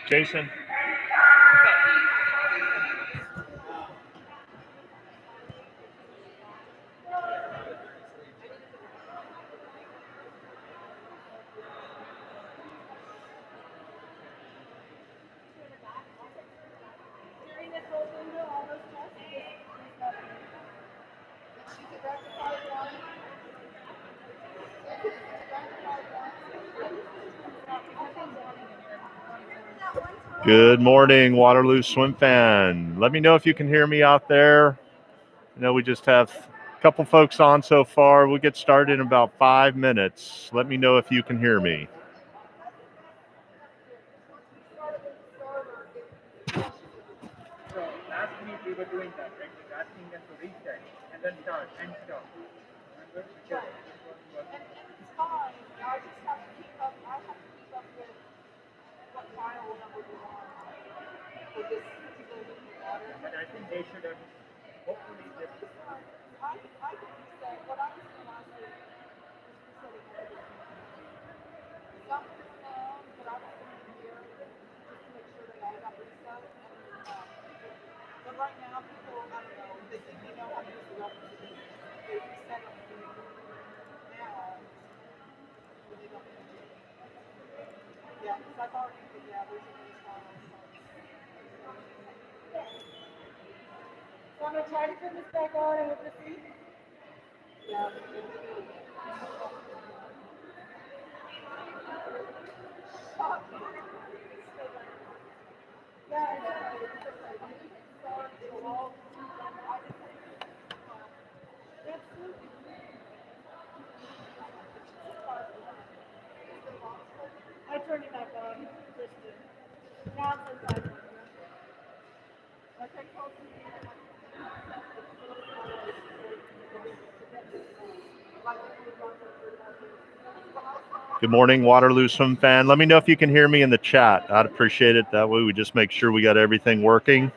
Jason. Good morning, Waterloo Swim fan. Let me know if you can hear me out there. I know we just have a couple folks on so far. We'll get started in about 5 minutes. Let me know if you can hear me. So last week we were doing that, right? We were asking them to reset and then start and stop. Remember? Because And it's fine. I just have to keep up. I have to keep up with what file number we're on for this particular liquid water. but I think they should have hopefully just I can reset. What I was doing last week was resetting everything. Some of it's down, but I was going in here just to make sure they all got reset. But right now, people, I don't know, they think they know how to use the references. They reset them now, but they don't need to. Yeah, because I've already, there's a new file. So I'm going to try to turn this back on and we'll proceed. Yeah. I turned it back on. Now it's inside. Okay, close. Good morning, Waterloo Swim fan. Let me know if you can hear me in the chat. I'd appreciate it. That way we just make sure we got everything working.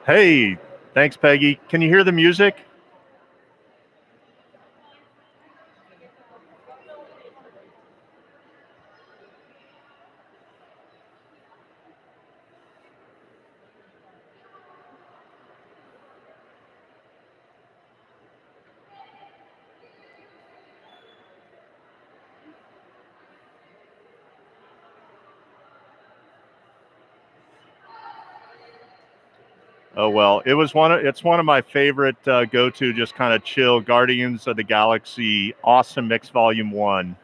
Hey, thanks, Peggy. Can you hear the music? Oh well, it's one of my favorite go-to, just kind of chill Guardians of the Galaxy Awesome Mix Volume 1.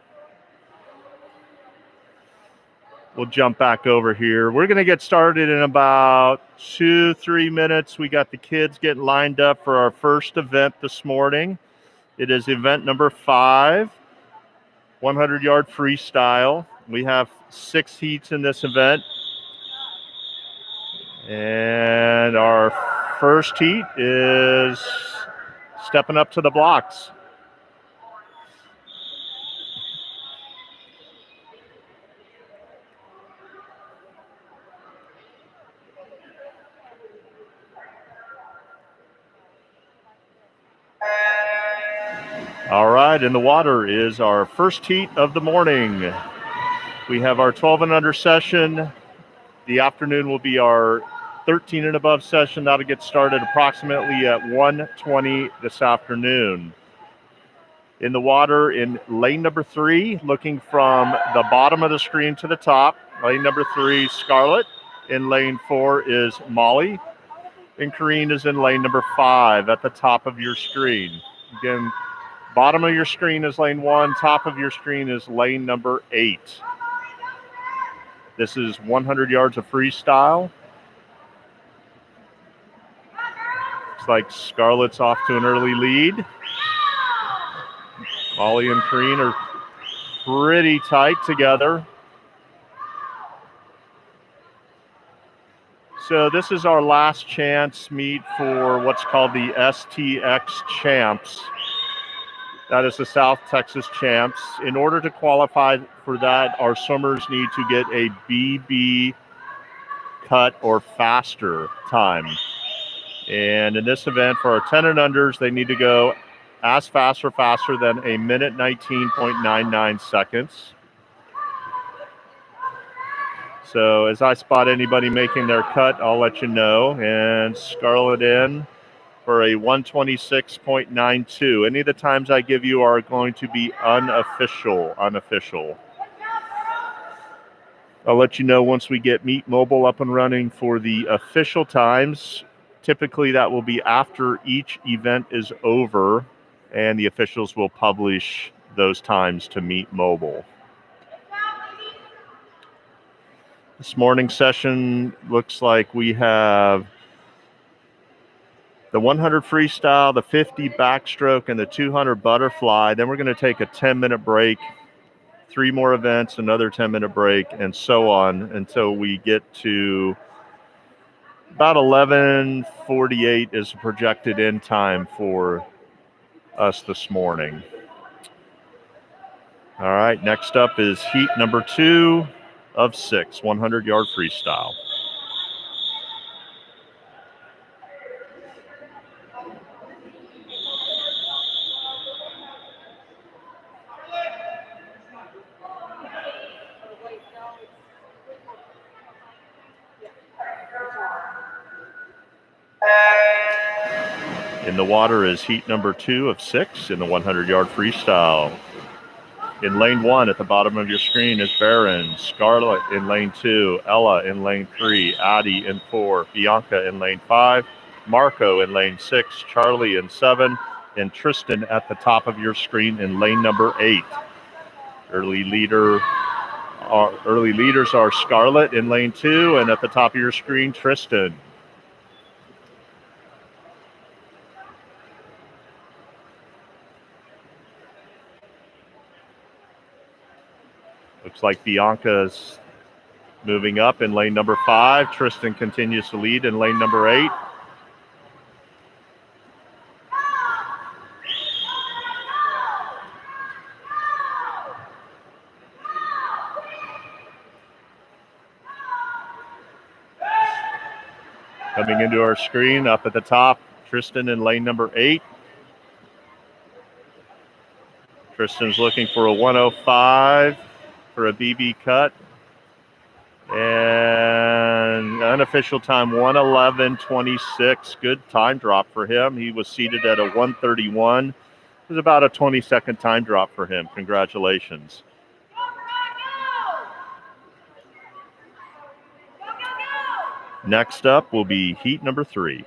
We'll jump back over here. We're going to get started in about 2-3 minutes. We got the kids getting lined up for our first event this morning. It is event number 5, 100-yard freestyle. We have 6 heats in this event. And our first heat is stepping up to the blocks. All right, in the water is our first heat of the morning. We have our 12 and under session. The afternoon will be our 13 and above session. That'll get started approximately at 1:20 this afternoon. In the water in lane number 3, looking from the bottom of the screen to the top. Lane number 3, Scarlett. In lane 4 is Molly. And Kareen is in lane number 5 at the top of your screen. Again, bottom of your screen is lane 1. Top of your screen is lane number 8. This is 100 yards of freestyle. Looks like Scarlett's off to an early lead. Molly and Kareen are pretty tight together. So this is our last chance meet for what's called the STX Champs. That is the South Texas Champs. In order to qualify for that, our swimmers need to get a BB cut or faster time. And in this event, for our 10 and unders, they need to go as fast or faster than 1:19.99 seconds. So as I spot anybody making their cut, I'll let you know. And Scarlett in for a 1:26.92. Any of the times I give you are going to be unofficial. I'll let you know once we get Meet Mobile up and running for the official times. Typically that will be after each event is over, and the officials will publish those times to Meet Mobile. This morning's session looks like we have the 100 freestyle, the 50 backstroke, and the 200 butterfly. Then we're going to take a 10-minute break, 3 more events, another 10-minute break, and so on until we get to about 11:48 is the projected end time for us this morning. All right, next up is heat number 2 of 6, 100-yard freestyle. In the water is heat number 2 of 6 in the 100-yard freestyle. In lane 1 at the bottom of your screen is Baron, Scarlett in lane 2, Ella in lane 3, Addie in 4, Bianca in lane 5, Marco in lane 6, Charlie in 7, and Tristan at the top of your screen in lane number 8. Early leaders are Scarlett in lane 2, and at the top of your screen, Tristan. Looks like Bianca's moving up in lane number 5. Tristan continues to lead in lane number 8. Coming into our screen up at the top, Tristan in lane number 8. Tristan's looking for a 1:05 for a BB cut. And unofficial time 1:11.26. Good time drop for him. He was seated at a 1:31. It was about a 20-second time drop for him. Congratulations. Next up will be heat number 3.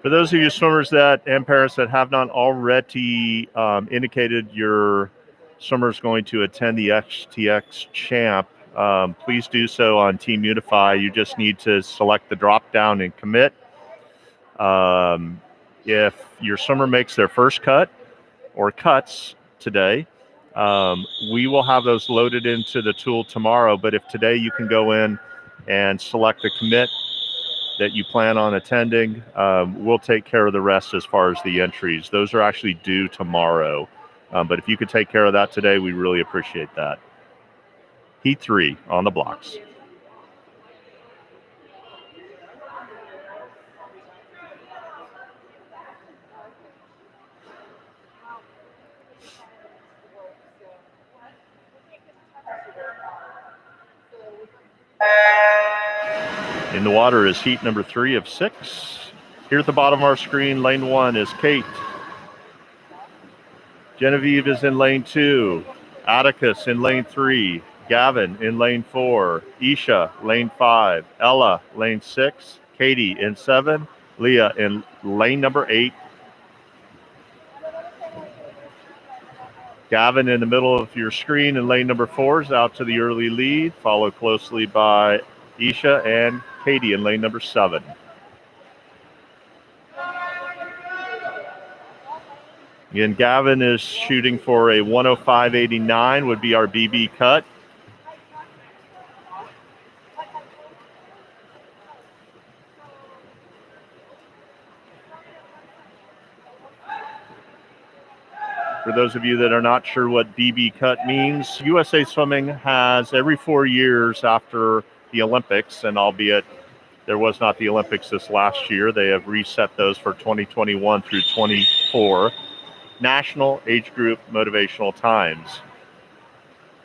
For those of you swimmers and parents that have not already indicated your swimmer is going to attend the XTX Champ, please do so on Team Unify. You just need to select the drop down and commit. If your swimmer makes their first cut or cuts today, we will have those loaded into the tool tomorrow. But if today you can go in and select the commit that you plan on attending, we'll take care of the rest as far as the entries. Those are actually due tomorrow. But if you could take care of that today, we really appreciate that. Heat 3 on the blocks. In the water is heat number 3 of 6. Here at the bottom of our screen, lane 1 is Kate. Genevieve is in lane 2. Atticus in lane 3. Gavin in lane 4. Isha, lane 5. Ella, lane 6. Katie in 7. Leah in lane number 8. Gavin in the middle of your screen in lane number 4 is out to the early lead, followed closely by Isha and Katie in lane number 7. Again, Gavin is shooting for a 105.89 would be our BB cut. For those of you that are not sure what BB cut means, USA Swimming has every 4 years after the Olympics, and albeit there was not the Olympics this last year, they have reset those for 2021 through 24, national age group motivational times.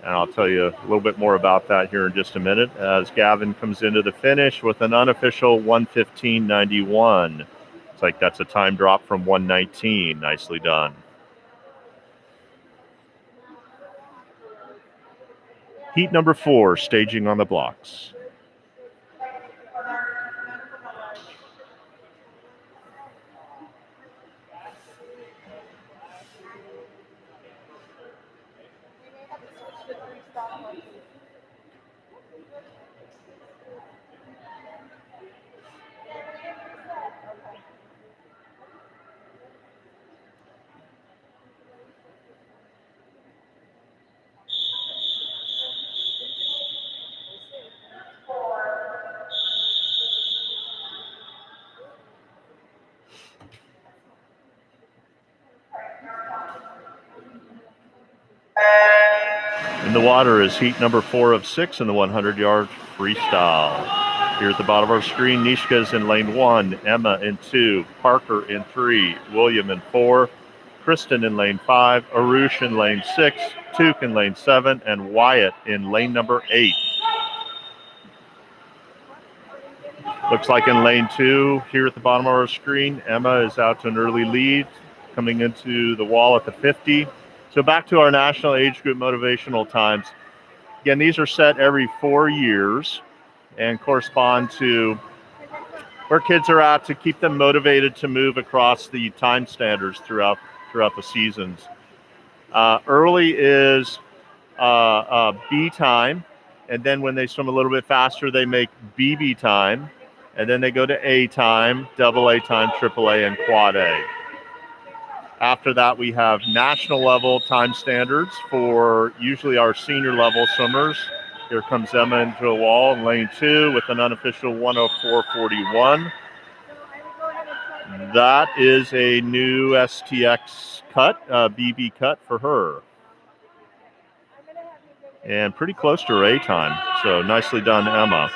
And I'll tell you a little bit more about that here in just a minute as Gavin comes into the finish with an unofficial 1:15.91. It's like that's a time drop from 1:19. Nicely done. Heat number 4, staging on the blocks. In the water is heat number 4 of 6 in the 100-yard freestyle. Here at the bottom of our screen, Nishka is in lane 1, Emma in 2, Parker in 3, William in 4, Kristen in lane 5, Arush in lane 6, Took in lane 7, and Wyatt in lane number 8. Looks like in lane 2, here at the bottom of our screen, Emma is out to an early lead, coming into the wall at the 50. So back to our national age group motivational times. Again, these are set every 4 years and correspond to where kids are at to keep them motivated to move across the time standards throughout the seasons. Early is B time, and then when they swim a little bit faster, they make BB time, and then they go to A time, double A time, triple A, and quad A. After that, we have national level time standards for usually our senior level swimmers. Here comes Emma into the wall in lane 2 with an unofficial 104.41. That is a new STX cut, BB cut for her. And pretty close to her A time. So nicely done, Emma.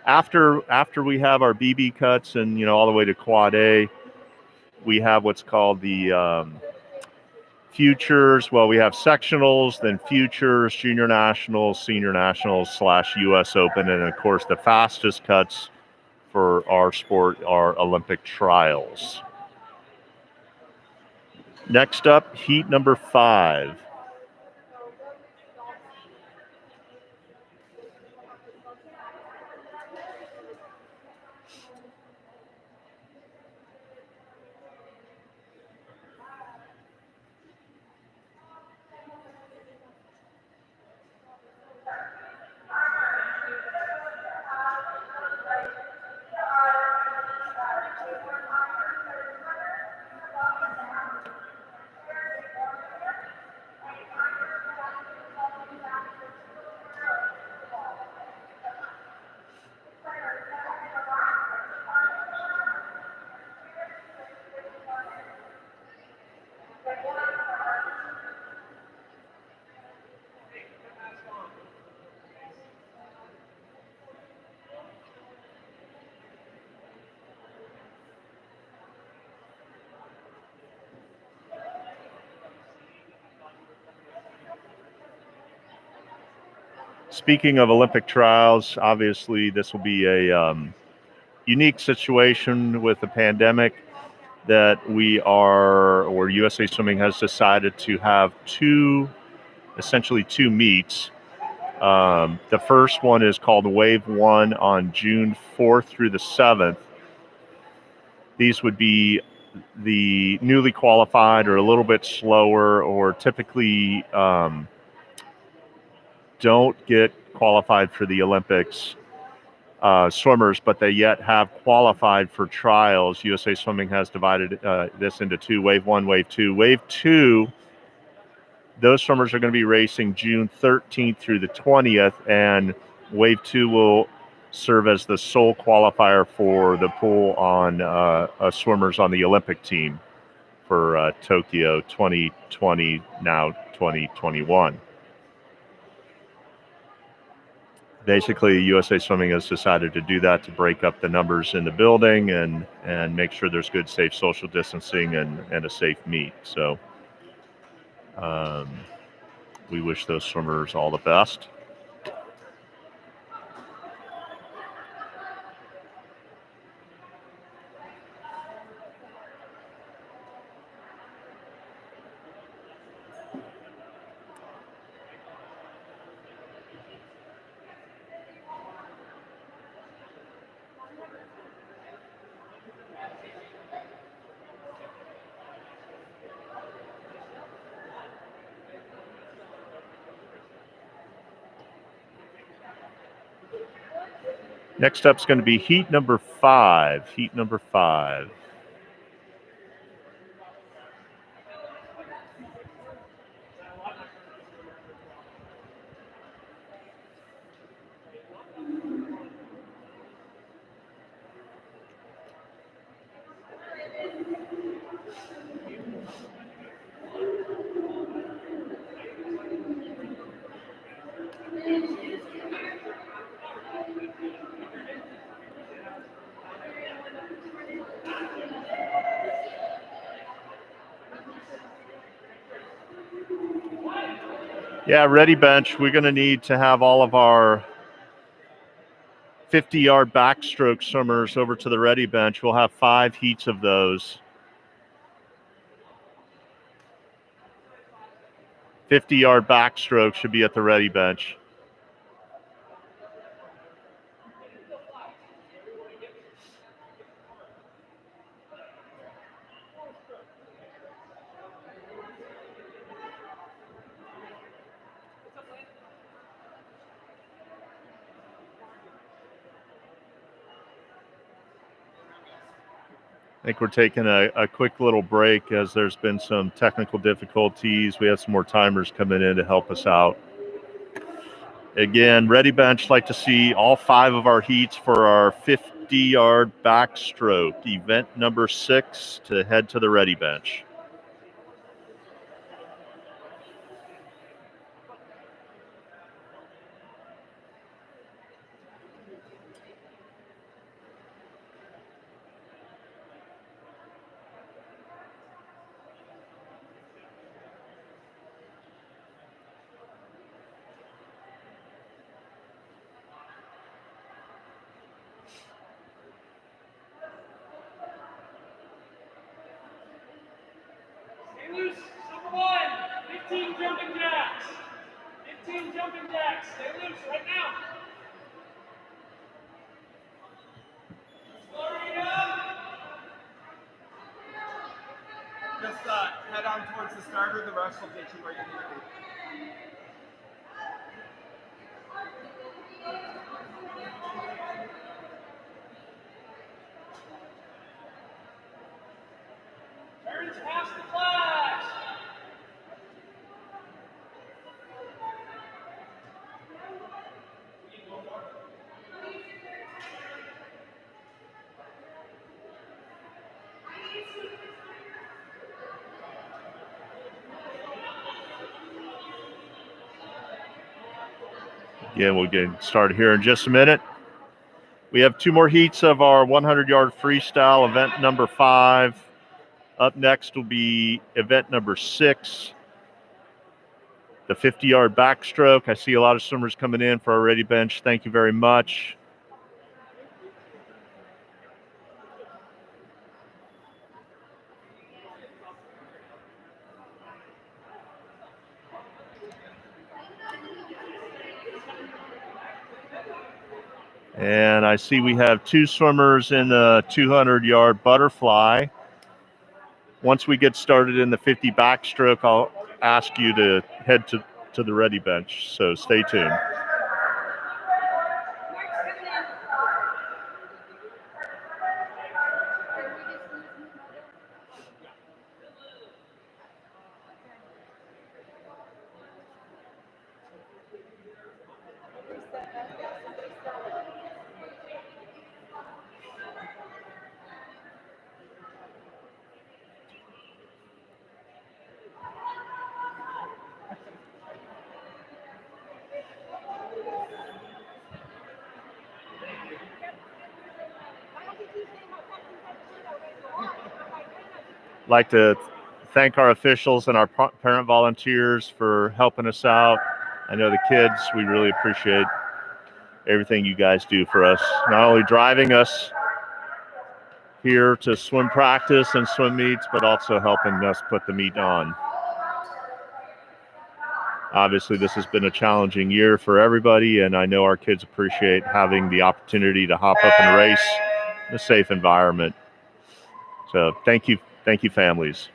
After we have our BB cuts and all the way to quad A, we have what's called the Futures, well, we have sectionals, then futures, junior nationals, senior nationals / US Open, and of course the fastest cuts for our sport are Olympic trials. Next up, heat number 5. Speaking of Olympic trials, obviously this will be a unique situation with the pandemic that USA Swimming has decided to have essentially two meets. The first one is called Wave 1 on June 4th through the 7th. These would be the newly qualified or a little bit slower or typically don't get qualified for the Olympics swimmers, but they yet have qualified for trials. USA Swimming has divided this into two, Wave 1, Wave 2. Wave 2, those swimmers are going to be racing June 13th through the 20th, and Wave 2 will serve as the sole qualifier for the pool on swimmers on the Olympic team for Tokyo 2020, now 2021. Basically, USA Swimming has decided to do that to break up the numbers in the building and make sure there's good, safe social distancing and a safe meet. So we wish those swimmers all the best. Next up is going to be heat number 5. Heat number 5. Yeah, ready bench. We're going to need to have all of our 50-yard backstroke swimmers over to the ready bench. We'll have 5 heats of those. 50-yard backstroke should be at the ready bench. I think we're taking a quick little break as there's been some technical difficulties. We have some more timers coming in to help us out. Again, ready bench, like to see all 5 of our heats for our 50-yard backstroke. Event number 6 to head to the ready bench. jumping jacks. 15 jumping jacks. Stay loose right now. Just head on towards the starter. The rest will get you where you need to be. Turns past the flash. Again, we'll get started here in just a minute. We have 2 more heats of our 100-yard freestyle, event number 5. Up next will be event number 6, the 50-yard backstroke. I see a lot of swimmers coming in for our ready bench. Thank you very much. And I see we have 2 swimmers in the 200-yard butterfly. Once we get started in the 50 backstroke, I'll ask you to head to the ready bench, so stay tuned. Like to thank our officials and our parent volunteers for helping us out. I know the kids, we really appreciate everything you guys do for us. Not only driving us here to swim practice and swim meets, but also helping us put the meet on. Obviously, this has been a challenging year for everybody, and I know our kids appreciate having the opportunity to hop up and race in a safe environment. So thank you, families.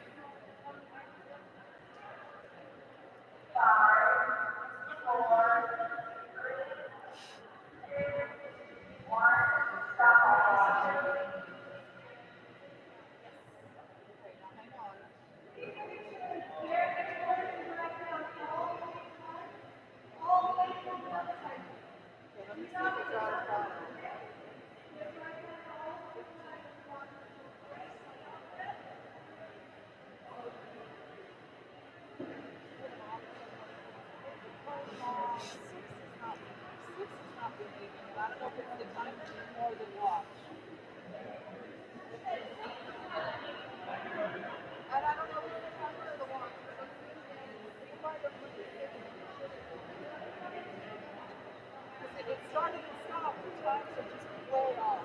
It started and stopped. The times are just way off.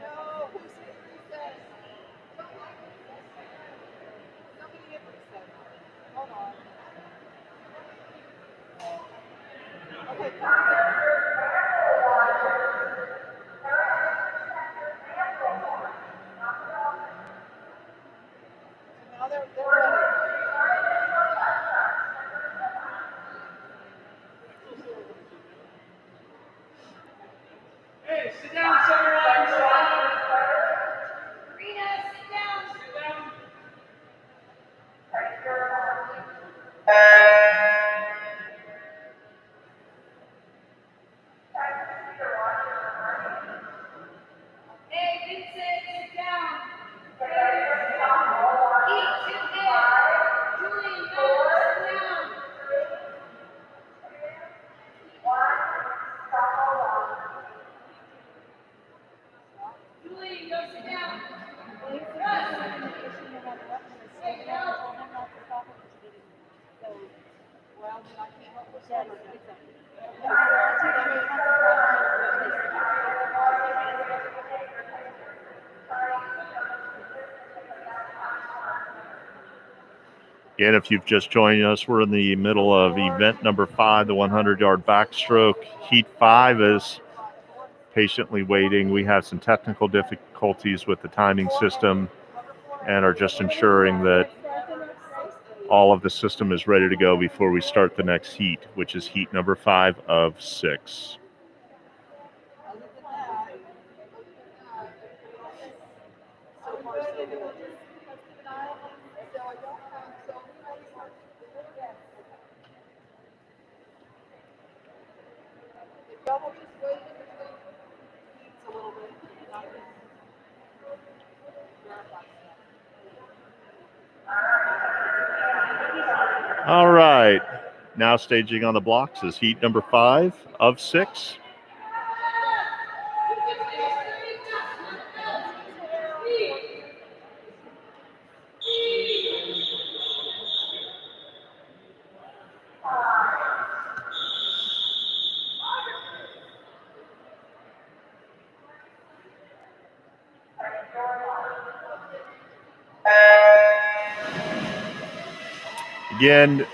No, who's hit reset? Somebody hit reset. Hold on. Okay, now they're ready. Hey, sit down, Sunrise. Sit down. Marina, sit down. Sit down. Hey, Vincent, sit down. Eat, sit down. Julian, go, sit down. Again, if you've just joined us, we're in the middle of event number 5, the 100-yard backstroke. Heat 5 is patiently waiting. We have some technical difficulties with the timing system and are just ensuring that all of the system is ready to go before we start the next heat, which is heat number 5 of 6. All right, now staging on the blocks is heat number 5 of 6. Again,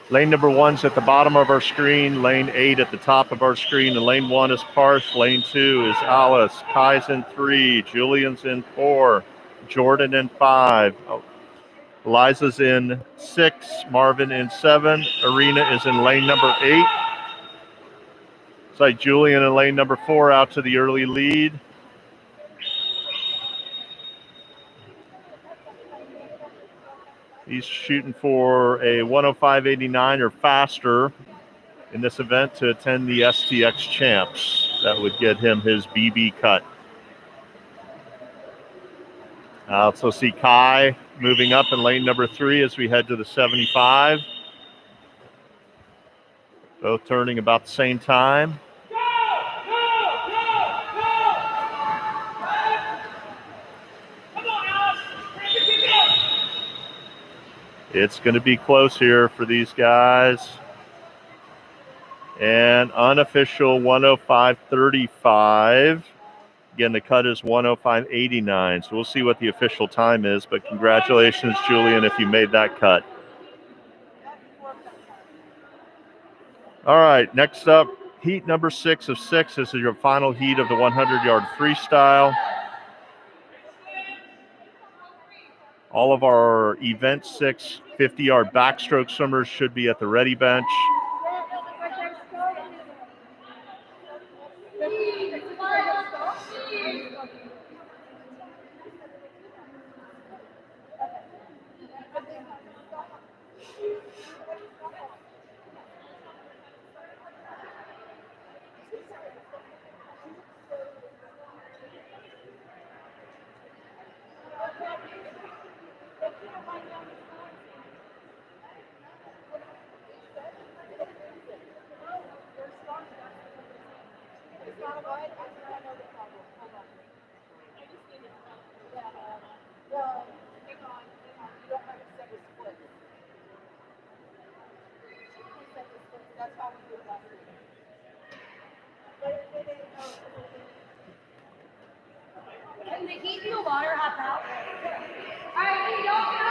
lane number 1's at the bottom of our screen, lane 8 at the top of our screen, and lane 1 is Parth, lane 2 is Alice, Kai's in 3, Julian's in 4, Jordan in 5, Eliza's in 6, Marvin in 7, Arena is in lane number 8. It's like Julian in lane number 4 out to the early lead. He's shooting for a 105.89 or faster in this event to attend the STX Champs. That would get him his BB cut. I also see Kai moving up in lane number 3 as we head to the 75. Both turning about the same time. It's going to be close here for these guys. And unofficial 105.35. Again, the cut is 105.89. So we'll see what the official time is. But congratulations, Julian, if you made that cut. All right, next up, heat number 6 of 6. This is your final heat of the 100-yard freestyle. All of our event 6 50-yard backstroke swimmers should be at the ready bench. Can the heat in the water hop out? All right, we don't have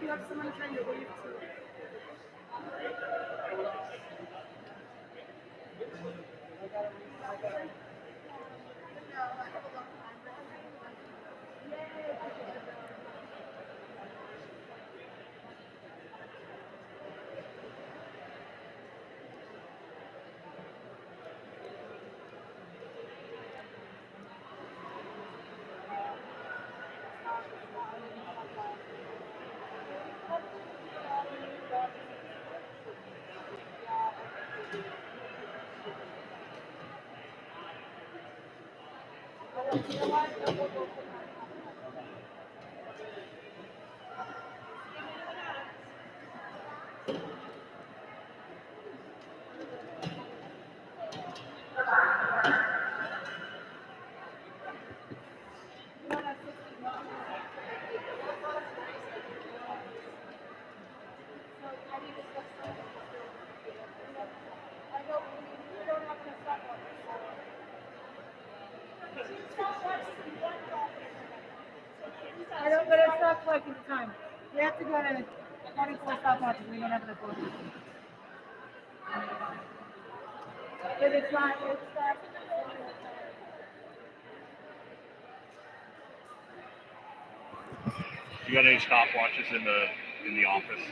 you have someone trying to leave too. I don't, but it's not collecting the time. We have to go to 24 stopwatches. We don't have enough watches. But it's not. You got any stopwatches in the office?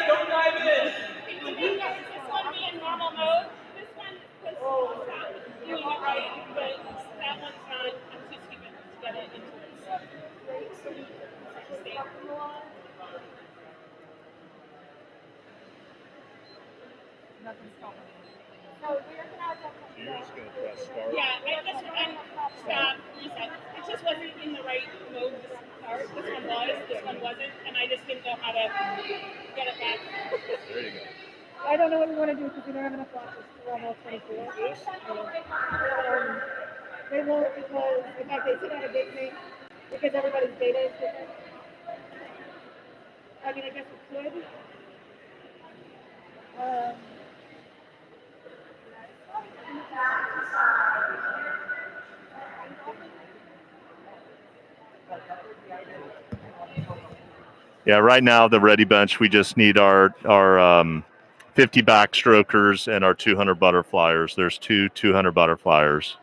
Don't dive in. Is this one be in normal mode? This one was doing it right, but that one's not. I'm just keeping it to get it into its state. Nothing's stopping. So we're gonna have to. You're just going to press start. Yeah, and stop, reset. It just wasn't in the right mode to start. This one was, this one wasn't, and I just didn't know how to get it back. There you go. I don't know what we want to do because we don't have enough watches. We're almost 24. This? They won't because, in fact, they sent out a date name because everybody's data is different. I mean, I guess we could. Yeah, right now the ready bench, we just need our 50 backstrokers and our 200 butterflyers. There's 200 butterflyers.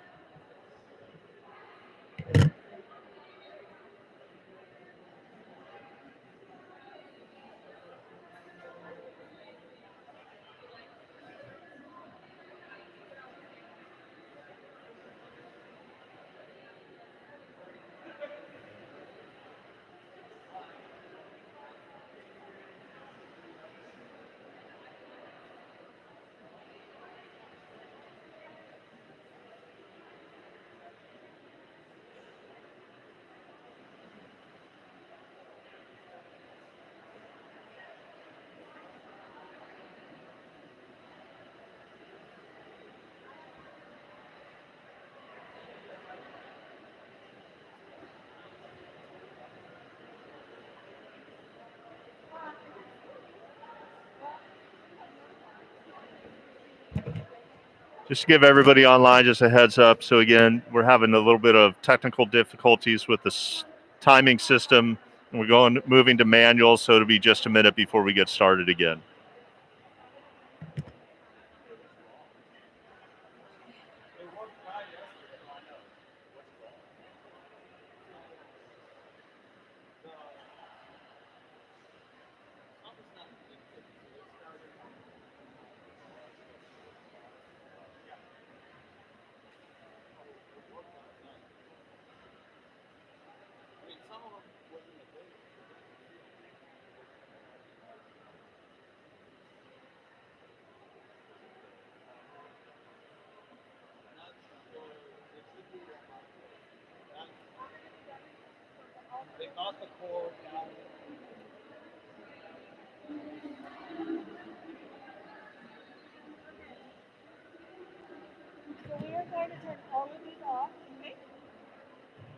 Just to give everybody online just a heads up. So again, we're having a little bit of technical difficulties with this timing system, and we're moving to manual. So it'll be just a minute before we get started again. So we are going to turn all of these off, okay?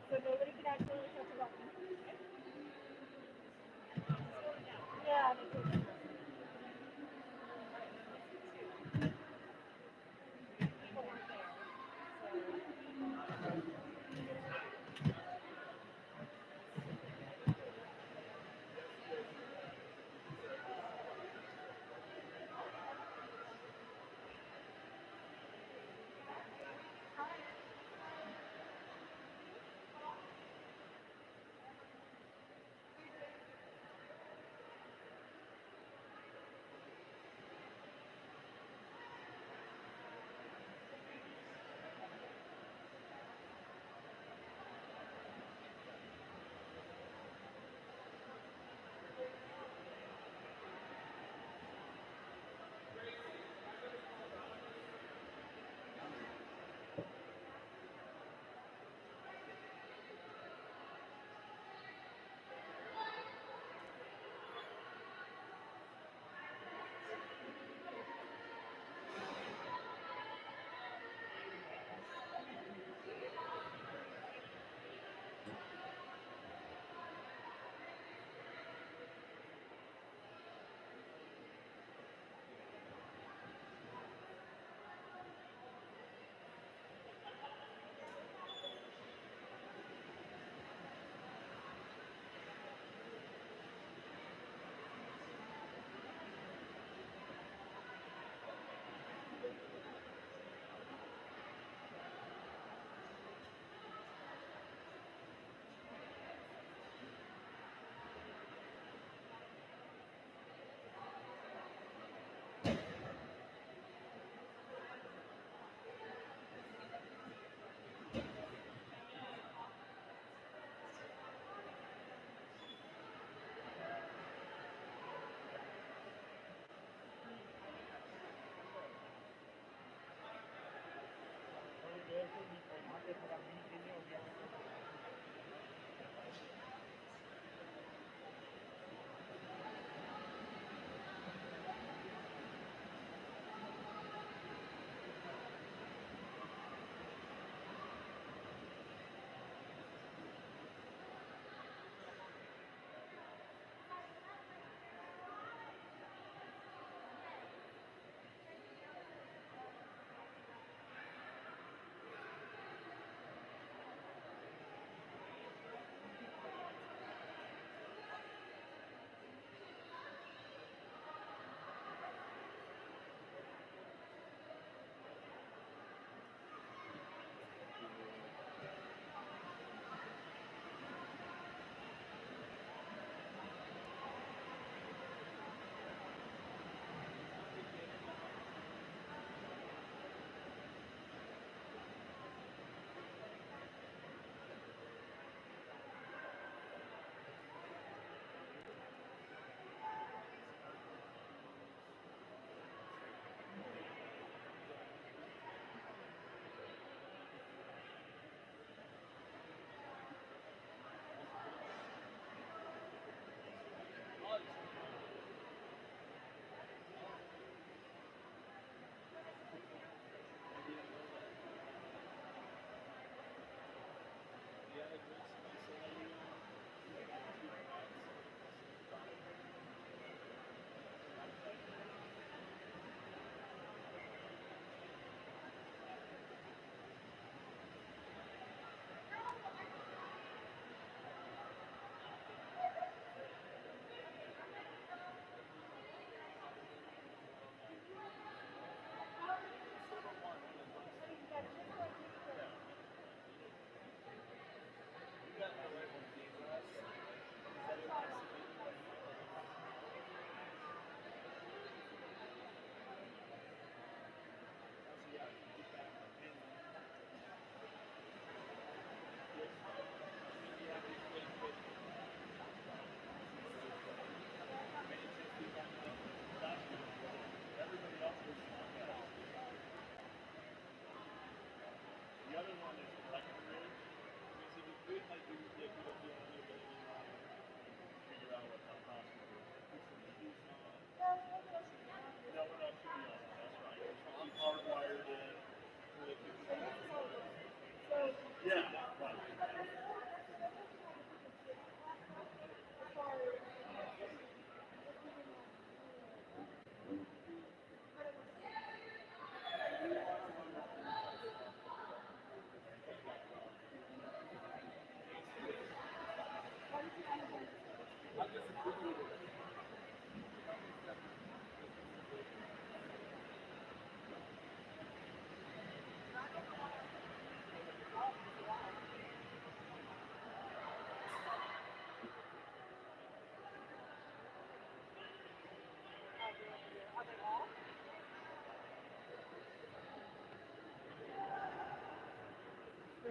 So nobody can actually touch a button. Okay? Yeah, me too. People weren't there.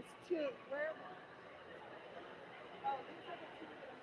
There's two. Where? Oh, these are the two that I'm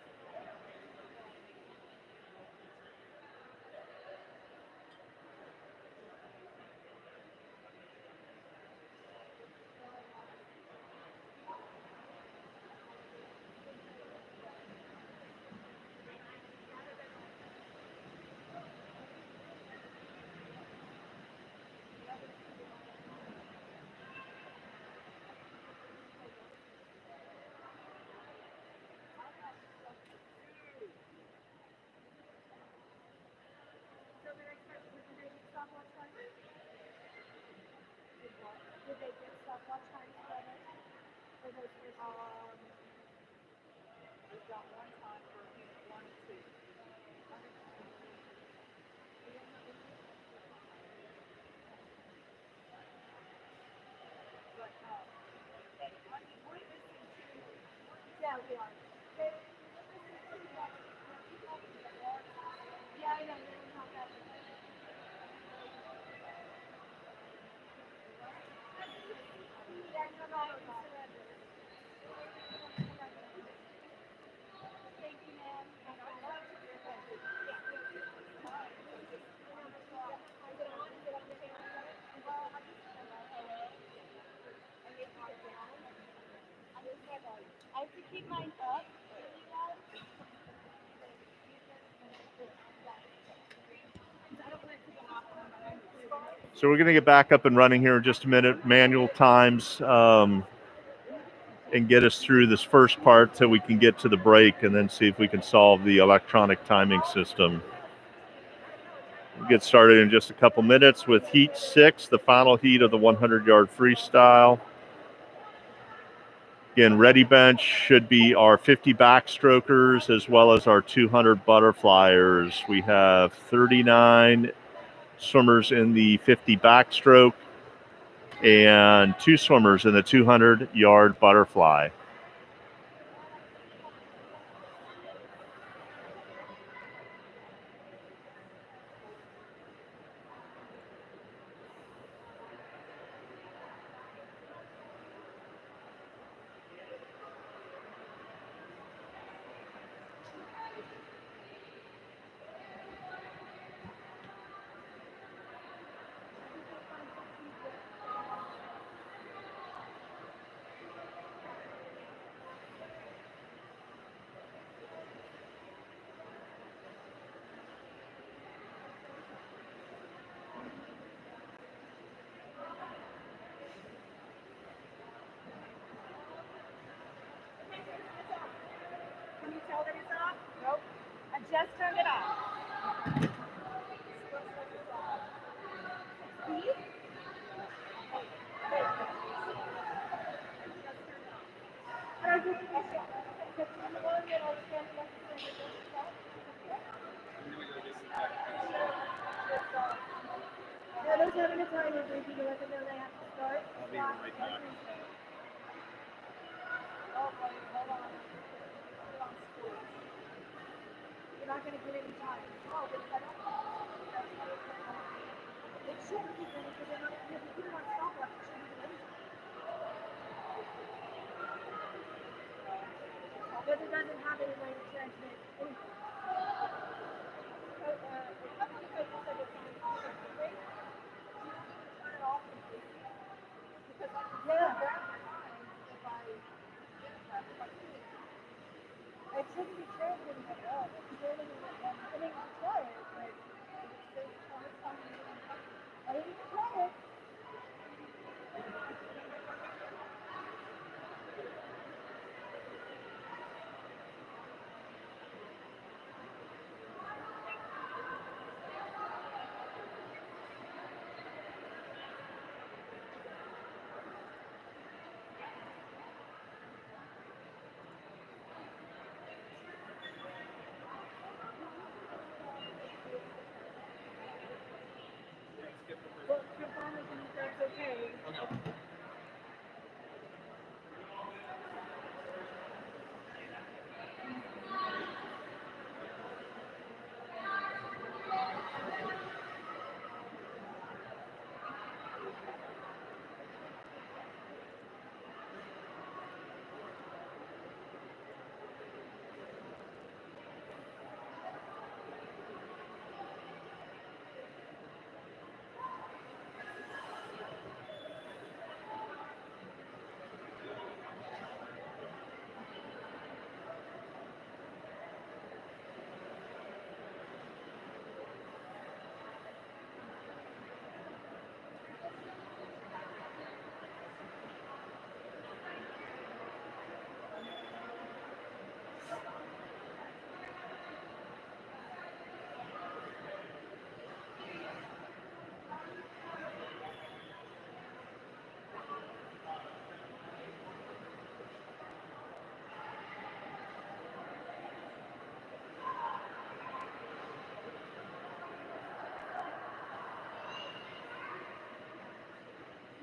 So the next time, did they get stopwatch time? Did they get stopwatch time for this? For those first we've got one time for unit 1 and 2. But, I mean, we're missing two. Yeah, we are. We're missing two. Yeah, I know. They don't have that. Yeah, no, no, no. Thank you, ma'am. I have to keep mine up. So we're going to get back up and running here in just a minute. Manual times and get us through this first part till we can get to the break and then see if we can solve the electronic timing system. We'll get started in just a couple minutes with heat 6, the final heat of the 100-yard freestyle. Again, ready bench should be our 50 backstrokers as well as our 200 butterflyers. We have 39 swimmers in the 50 backstroke and 2 swimmers in the 200-yard butterfly. Can you tell that it's off? Nope. I just turned it off. See? Yeah, those having a timer, baby, to let them know they have to start. I'll be right back. Oh, wait, hold on. Put on sports. You're not going to get any time. Oh, but I don't. It shouldn't keep any because they're not. If you put it on stopwatch, it shouldn't do anything. Because it doesn't have any way to transmit anything. A couple of coaches said it's on great. Turn it off completely. Because I can grab my time if I it shouldn't be transmitting at all. It's trailing I mean, try it, but it's still I didn't try it.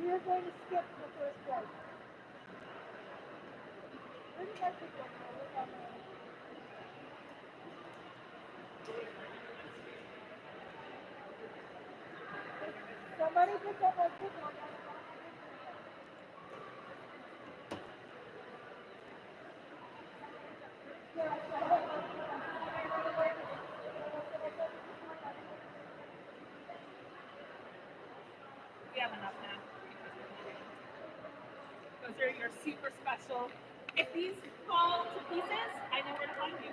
We are going to skip the first place. Where did I pick up? Look on there. Somebody pick up my pick one. We have enough now. Those are your super special. If these fall to pieces, I know where to find you.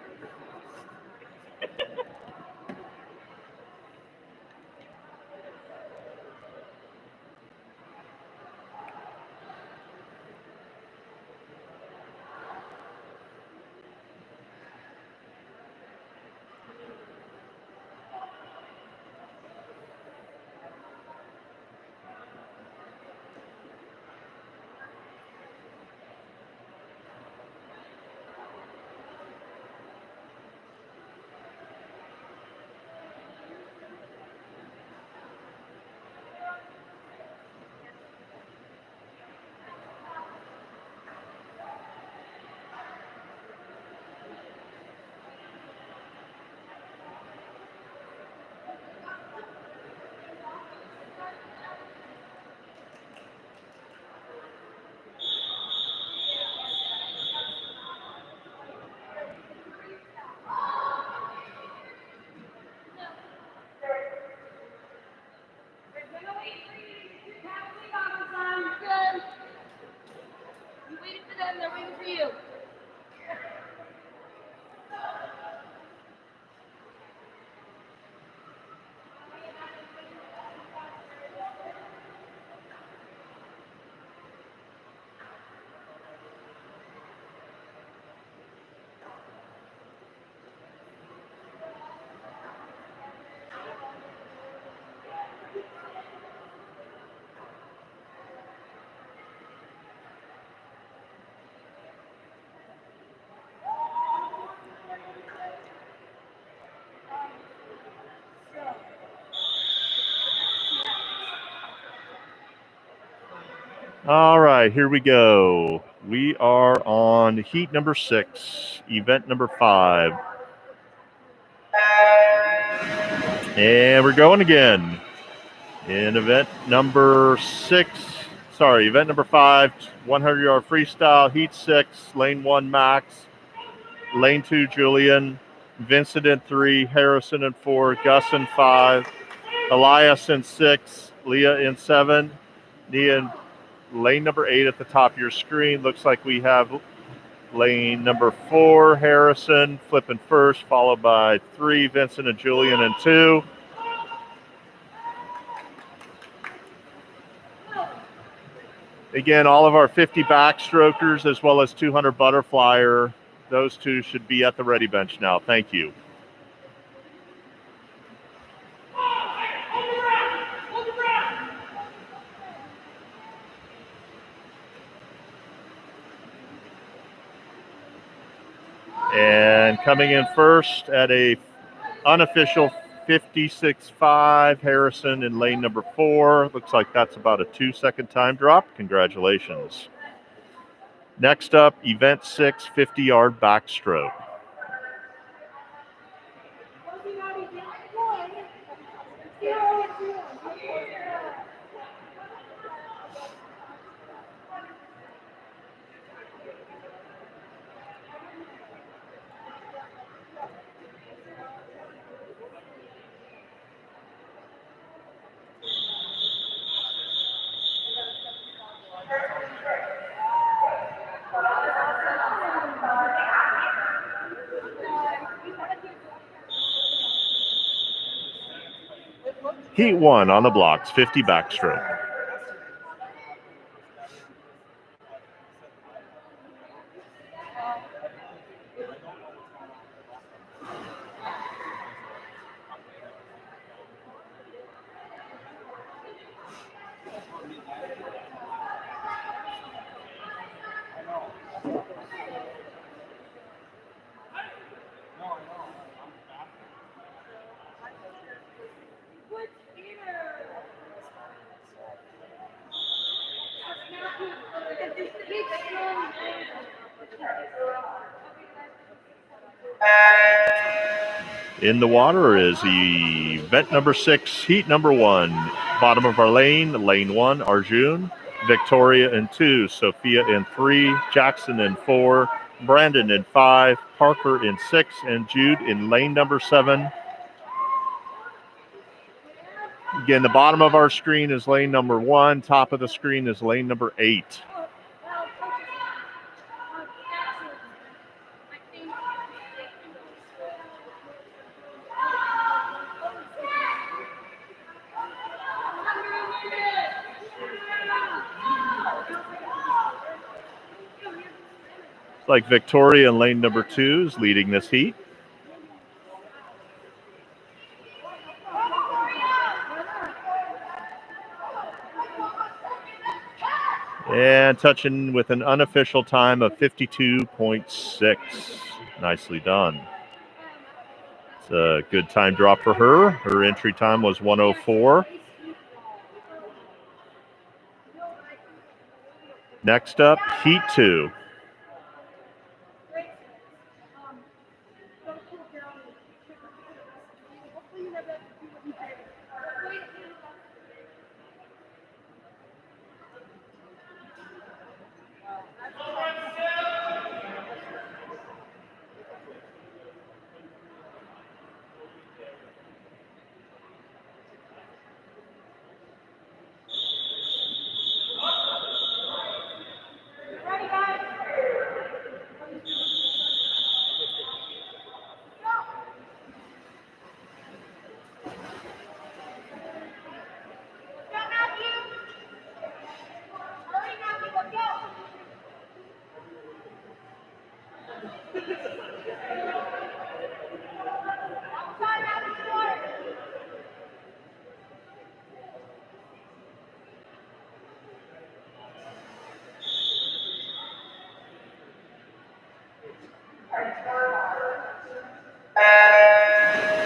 You waited for them, they're waiting for you. All right, here we go. We are on heat number 6, event number 5. And we're going again. In event number 6, event number 5, 100-yard freestyle, heat 6, lane 1, Max, lane 2, Julian, Vincent in 3, Harrison in 4, Gus in 5, Elias in 6, Leah in 7, Nia in lane number 8 at the top of your screen. Looks like we have lane number 4, Harrison, flipping first, followed by 3, Vincent and Julian in 2. Again, all of our 50 backstrokers as well as 200 butterflyer, those two should be at the ready bench now. Thank you. And coming in first at a unofficial 56.5, Harrison in lane number 4. Looks like that's about a 2-second time drop. Congratulations. Next up, event 6, 50-yard backstroke. Heat 1 on the blocks, 50 backstroke. In the water is event number 6, heat number 1. Bottom of our lane, lane 1, Arjun. Victoria in 2, Sophia in 3, Jackson in 4, Brandon in 5, Parker in 6, and Jude in lane number 7. Again, the bottom of our screen is lane number 1. Top of the screen is lane number 8. It's like Victoria in lane number 2 is leading this heat. And touching with an unofficial time of 52.6. Nicely done. It's a good time drop for her. Her entry time was 1:04. Next up, heat 2.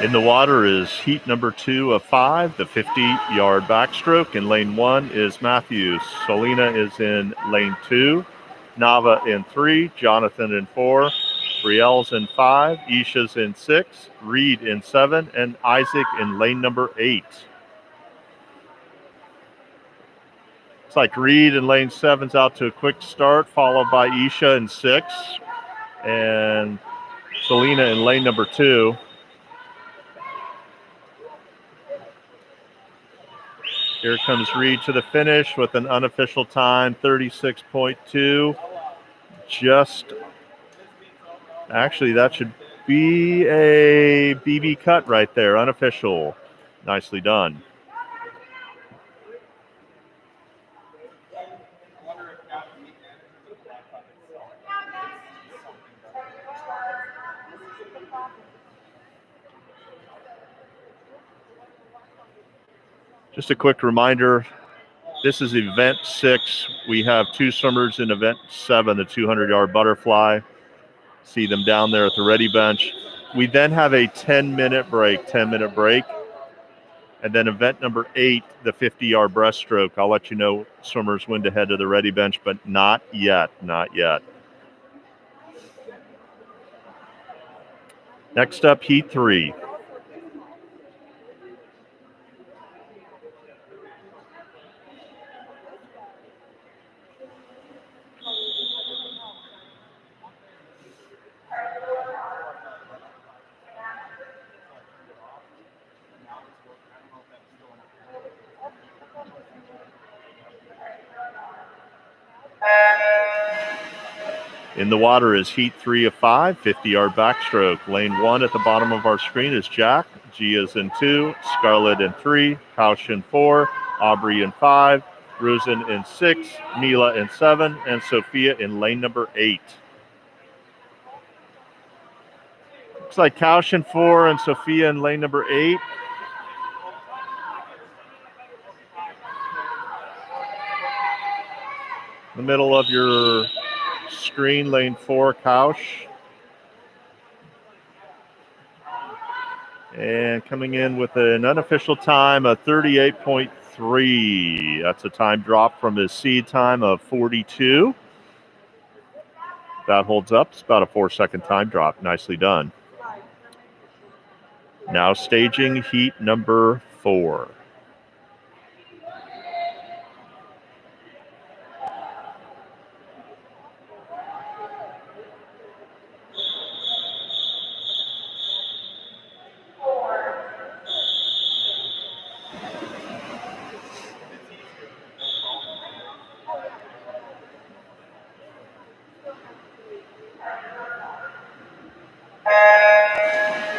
In the water is heat number 2 of 5, the 50-yard backstroke. In lane 1 is Matthews. Selena is in lane 2. Nava in 3. Jonathan in 4. Brielle's in 5. Isha's in 6. Reed in 7. And Isaac in lane number 8. It's like Reed in lane 7's out to a quick start, followed by Isha in 6. And Selena in lane number 2. Here comes Reed to the finish with an unofficial time, 36.2. Actually, that should be a BB cut right there, unofficial. Nicely done. Just a quick reminder, this is event 6. We have 2 swimmers in event 7, the 200-yard butterfly. See them down there at the ready bench. We then have a 10-minute break. And then event number 8, the 50-yard breaststroke. I'll let you know swimmers when to head to the ready bench, but not yet. Next up, heat 3. In the water is heat 3 of 5, 50-yard backstroke. Lane 1 at the bottom of our screen is Jack. Gia's in 2, Scarlett in 3, Kaush in 4, Aubrey in 5, Rusin in 6, Mila in 7, and Sophia in lane number 8. Looks like Kaush in 4 and Sophia in lane number 8. In the middle of your screen, lane 4, Kaush. And coming in with an unofficial time of 38.3. That's a time drop from his seed time of 42. That holds up. It's about a 4-second time drop. Nicely done. Now staging heat number 4.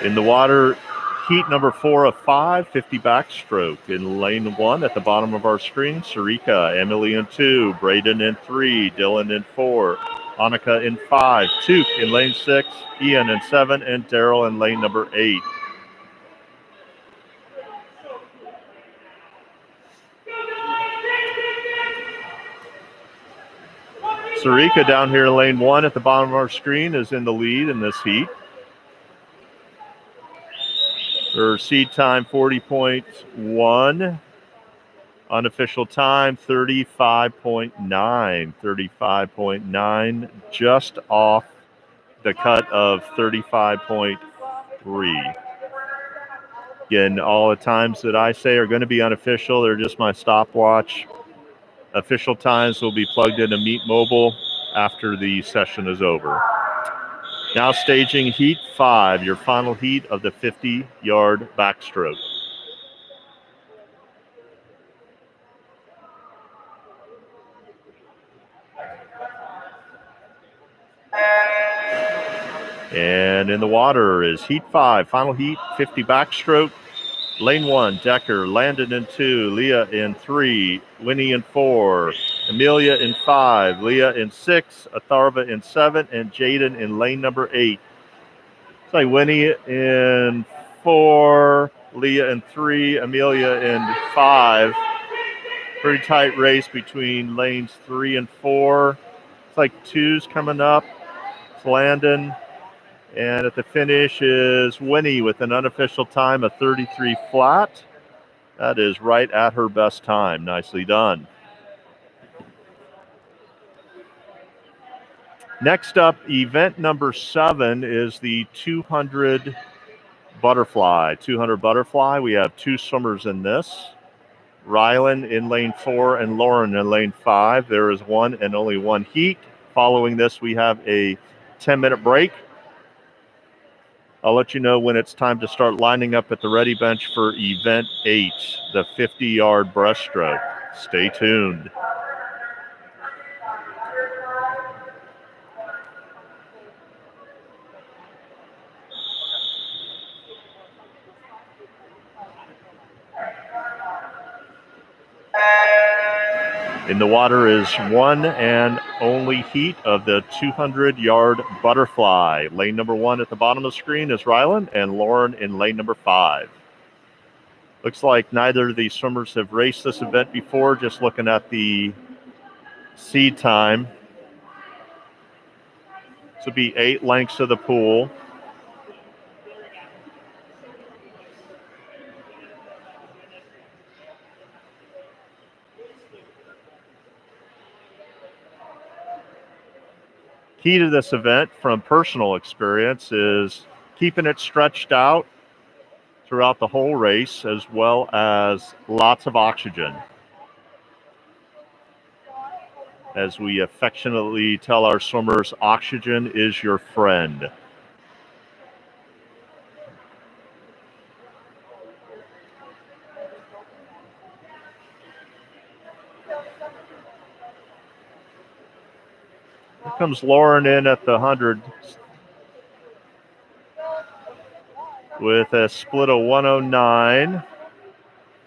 In the water, heat number 4 of 5, 50 backstroke. In lane 1 at the bottom of our screen, Sarika, Emily in 2, Braden in 3, Dylan in 4, Annika in 5, Took in lane 6, Ian in 7, and Daryl in lane number 8. Sarika down here in lane 1 at the bottom of our screen is in the lead in this heat. Her seed time 40.1. Unofficial time 35.9. 35.9, just off the cut of 35.3. Again, all the times that I say are going to be unofficial. They're just my stopwatch. Official times will be plugged into Meet Mobile after the session is over. Now staging heat 5, your final heat of the 50-yard backstroke. And in the water is heat 5, final heat, 50 backstroke. Lane 1, Decker, Landon in 2, Leah in 3, Winnie in 4, Amelia in 5, Leah in 6, Atharva in 7, and Jaden in lane number 8. It's like Winnie in 4, Leah in 3, Amelia in 5. Pretty tight race between lanes 3 and 4. It's like 2's coming up. It's Landon. And at the finish is Winnie with an unofficial time of 33 flat. That is right at her best time. Nicely done. Next up, event number 7 is the 200 butterfly. 200 butterfly. We have 2 swimmers in this. Rylan in lane 4 and Lauren in lane 5. There is one and only one heat. Following this, we have a 10-minute break. I'll let you know when it's time to start lining up at the ready bench for event 8, the 50-yard breaststroke. Stay tuned. In the water is one and only heat of the 200-yard butterfly. Lane number 1 at the bottom of the screen is Rylan and Lauren in lane number 5. Looks like neither of these swimmers have raced this event before, just looking at the seed time. This will be 8 lengths of the pool. Key to this event from personal experience is keeping it stretched out throughout the whole race, as well as lots of oxygen. As we affectionately tell our swimmers, oxygen is your friend. Here comes Lauren in at the 100 with a split of 109.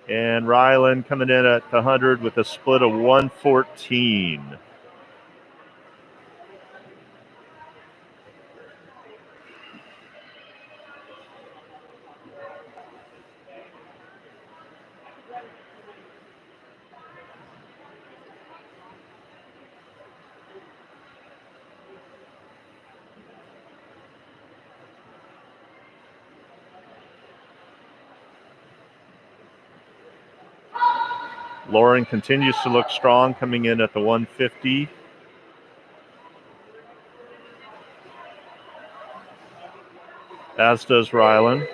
And Rylan coming in at the 100 with a split of 114. Lauren continues to look strong, coming in at the 150. as does Rylan.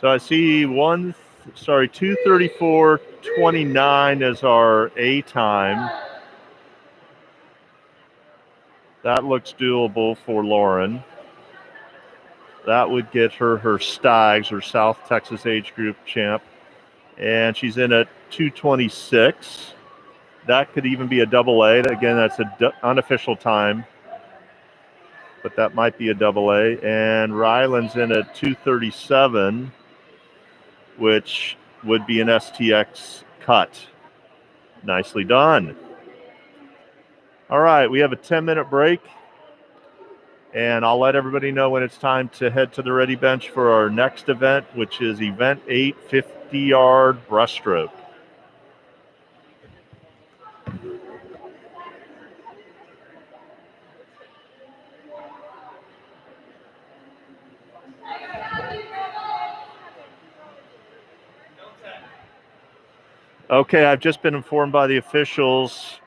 So I see 2:34:29 is our A time. That looks doable for Lauren. That would get her Stags, her South Texas age group champ. And she's in at 2:26. That could even be a double A. Again, that's an unofficial time, but that might be a double A. And Ryland's in at 2:37, which would be an STX cut. Nicely done. All right, we have a 10-minute break, and I'll let everybody know when it's time to head to the ready bench for our next event, which is event 8, 50-yard breaststroke. Okay, I've just been informed by the officials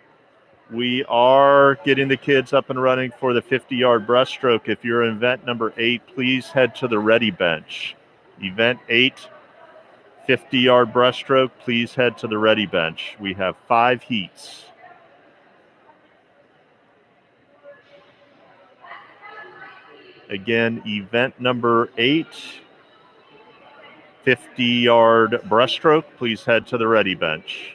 we are getting the kids up and running for the 50-yard breaststroke. If you're in event number 8, please head to the ready bench. Event 8, 50-yard breaststroke, please head to the ready bench. We have 5 heats. Again, event number 8, 50-yard breaststroke, please head to the ready bench.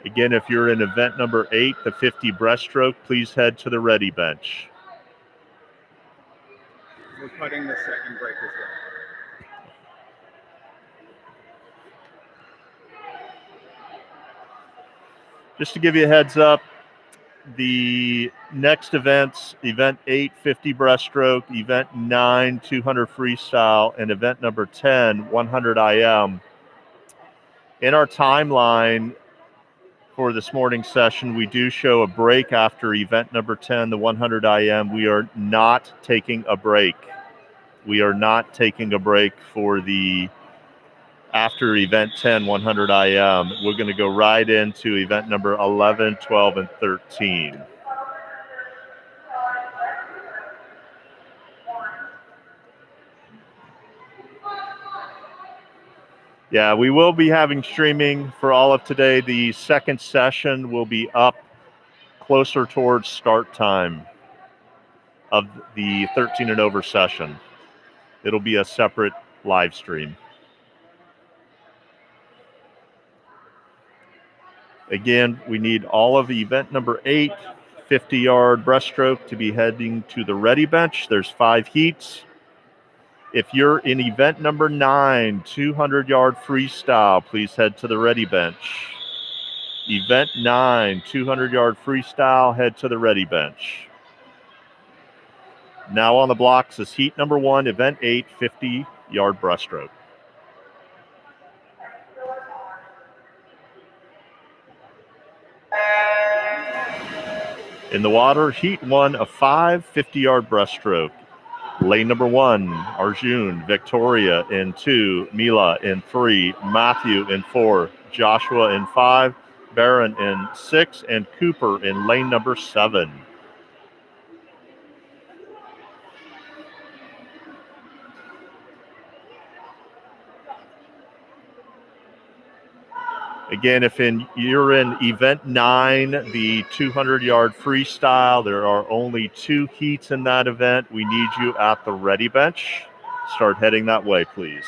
Again, if you're in event number 8, the 50 breaststroke, please head to the ready bench. We're cutting the second break as well. Just to give you a heads up, the next events, event 8, 50 breaststroke, event 9, 200 freestyle, and event number 10, 100 IM. In our timeline for this morning's session, we do show a break after event number 10, the 100 IM. We are not taking a break. We are not taking a break for the after event 10, 100 IM. We're going to go right into event number 11, 12, and 13. Yeah, we will be having streaming for all of today. The second session will be up closer towards start time of the 13 and over session. It'll be a separate live stream. Again, we need all of event number 8, 50-yard breaststroke to be heading to the ready bench. There's 5 heats. If you're in event number 9, 200-yard freestyle, please head to the ready bench. Event 9, 200-yard freestyle, head to the ready bench. Now on the blocks is heat number 1, event 8, 50-yard breaststroke. In the water, heat 1 of 5, 50-yard breaststroke. Lane number 1, Arjun, Victoria in 2, Mila in 3, Matthew in 4, Joshua in 5, Barron in 6, and Cooper in lane number 7. Again, if you're in event 9, the 200-yard freestyle, there are only 2 heats in that event. We need you at the ready bench. Start heading that way, please.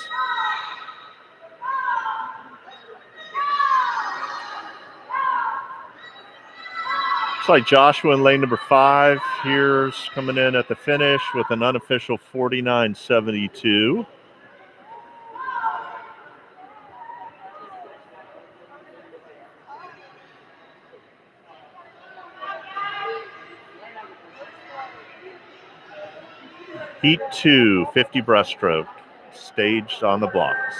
Looks like Joshua in lane number 5 here's coming in at the finish with an unofficial 49.72. Heat 2, 50 breaststroke, staged on the blocks.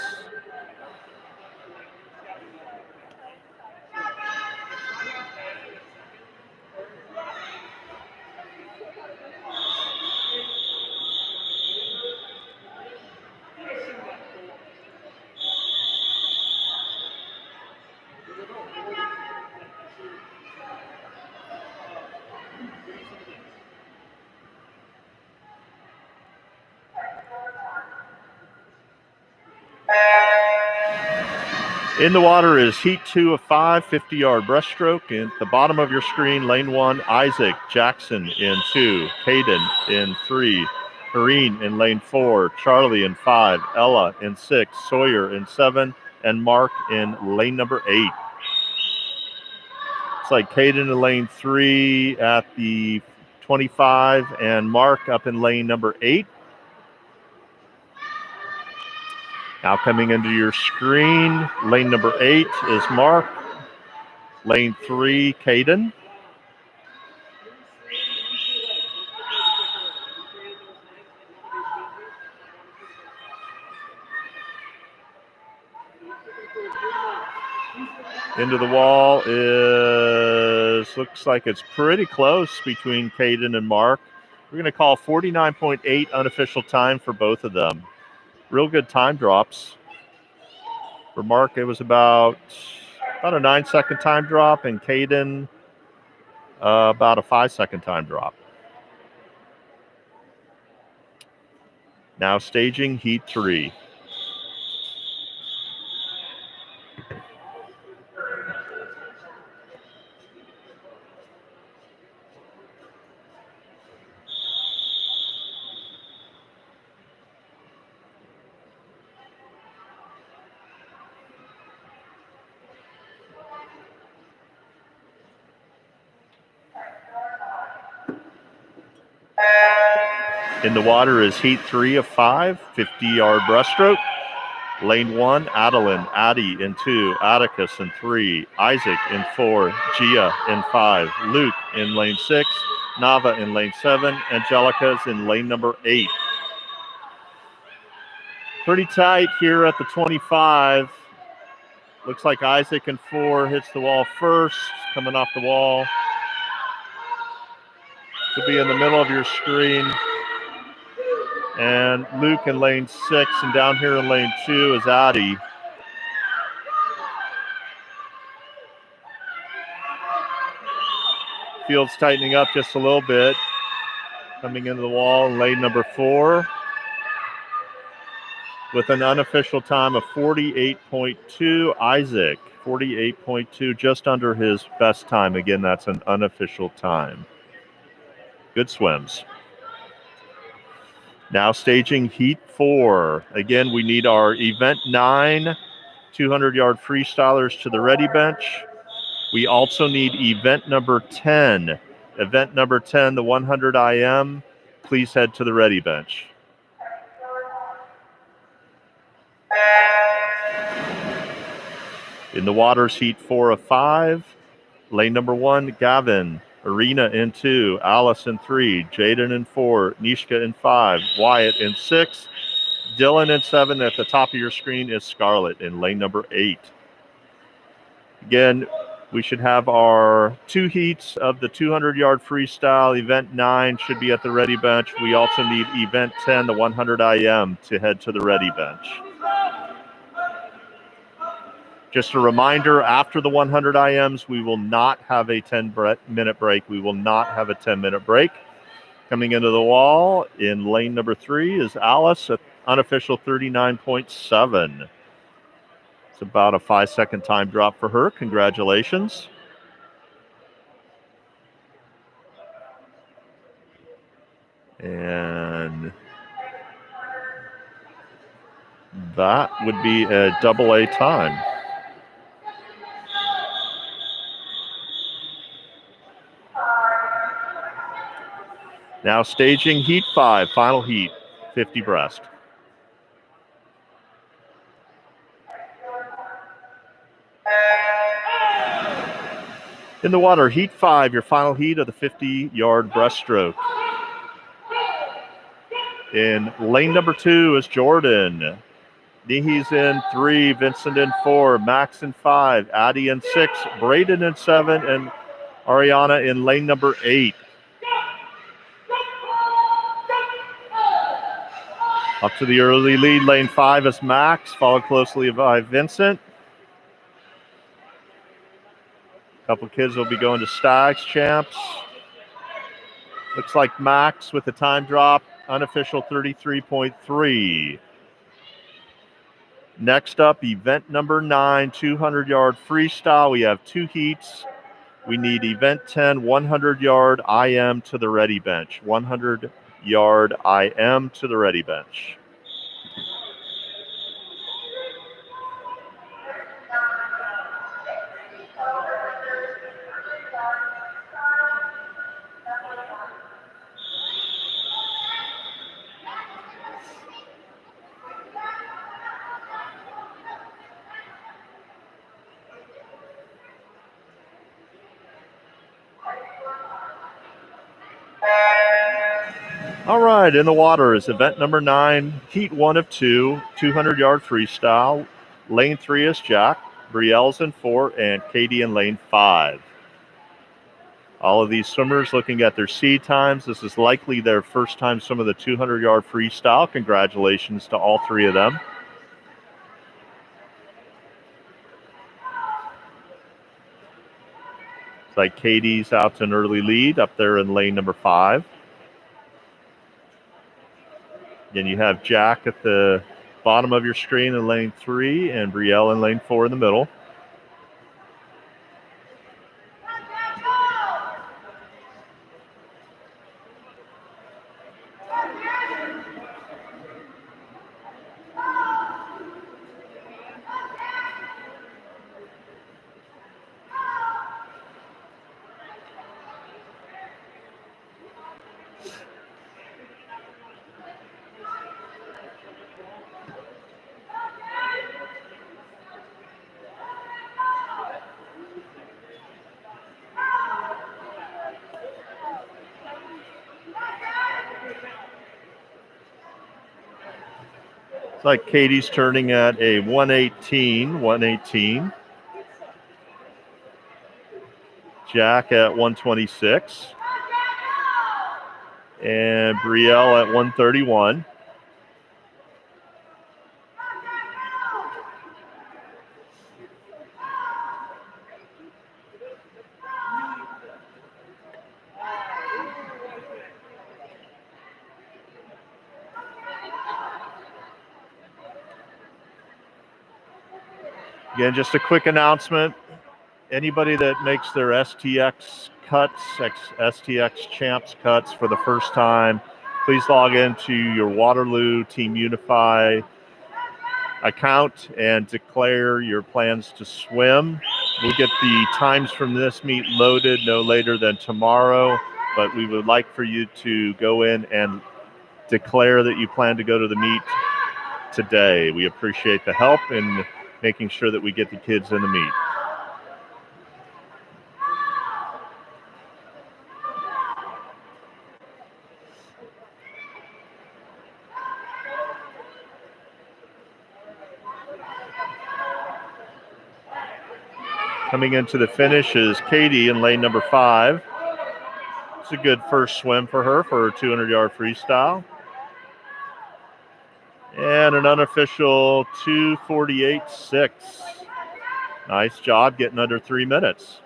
In the water is heat 2 of 5, 50-yard breaststroke. In the bottom of your screen, lane 1, Isaac Jackson in 2, Caden in 3, Kareen in lane 4, Charlie in 5, Ella in 6, Sawyer in 7, and Mark in lane number 8. It's like Caden in lane 3 at the 25, and Mark up in lane number 8. Now coming into your screen, lane number 8 is Mark. Lane 3, Caden. Into the wall looks like it's pretty close between Caden and Mark. We're going to call 49.8 unofficial time for both of them. Real good time drops. For Mark, it was about a 9-second time drop, and Caden about a 5-second time drop. Now staging heat 3. In the water is heat 3 of 5, 50-yard breaststroke. Lane 1, Adeline, Addie in 2, Atticus in 3, Isaac in 4, Gia in 5, Luke in lane 6, Nava in lane 7, Angelica's in lane number 8. Pretty tight here at the 25. Looks like Isaac in 4 hits the wall first, coming off the wall. To be in the middle of your screen. And Luke in lane 6, and down here in lane 2 is Addie. Field's tightening up just a little bit. Coming into the wall in lane number 4 with an unofficial time of 48.2. Isaac, 48.2, just under his best time. Again, that's an unofficial time. Good swims. Now staging heat 4. Again, we need our event 9 200-yard freestylers to the ready bench. We also need event number 10. Event number 10, the 100 IM. Please head to the ready bench. In the waters, heat 4 of 5. Lane number 1, Gavin. Arena in 2, Alice in 3, Jaden in 4, Nishka in 5, Wyatt in 6, Dylan in 7. At the top of your screen is Scarlett in lane number 8. Again, we should have our 2 heats of the 200-yard freestyle. Event 9 should be at the ready bench. We also need event 10, the 100 IM, to head to the ready bench. Just a reminder, after the 100 IMs, we will not have a 10-minute break. We will not have a 10-minute break. Coming into the wall in lane number 3 is Alice at unofficial 39.7. It's about a 5-second time drop for her. Congratulations. And that would be a AA time. Now staging heat 5, final heat, 50 breast. In the water, heat 5, your final heat of the 50-yard breaststroke. In lane number 2 is Jordan. Nihi's in 3, Vincent in 4, Max in 5, Addie in 6, Braden in 7, and Ariana in lane number 8. Up to the early lead, lane 5 is Max, followed closely by Vincent. A couple kids will be going to Stags Champs. Looks like Max with the time drop, unofficial 33.3. Next up, event number 9, 200-yard freestyle. We have 2 heats. We need event 10, 100-yard IM to the ready bench. 100-yard IM to the ready bench. All right, in the water is event number 9, heat 1 of 2, 200-yard freestyle. Lane 3 is Jack, Brielle's in 4, and Katie in lane 5. All of these swimmers looking at their seed times. This is likely their first time swim of the 200-yard freestyle. Congratulations to all 3 of them. It's like Katie's out to an early lead up there in lane number 5. Again, you have Jack at the bottom of your screen in lane 3 and Brielle in lane 4 in the middle. It's like Katie's turning at a 118. Jack at 126. And Brielle at 131. Again, just a quick announcement. Anybody that makes their STX cuts, STX Champs cuts for the first time, please log into your WLOO Team Unify account and declare your plans to swim. We'll get the times from this meet loaded no later than tomorrow, but we would like for you to go in and declare that you plan to go to the meet today. We appreciate the help in making sure that we get the kids in the meet. Coming into the finish is Katie in lane number 5. It's a good first swim for her 200-yard freestyle. And an unofficial 2:48.6. Nice job getting under 3 minutes.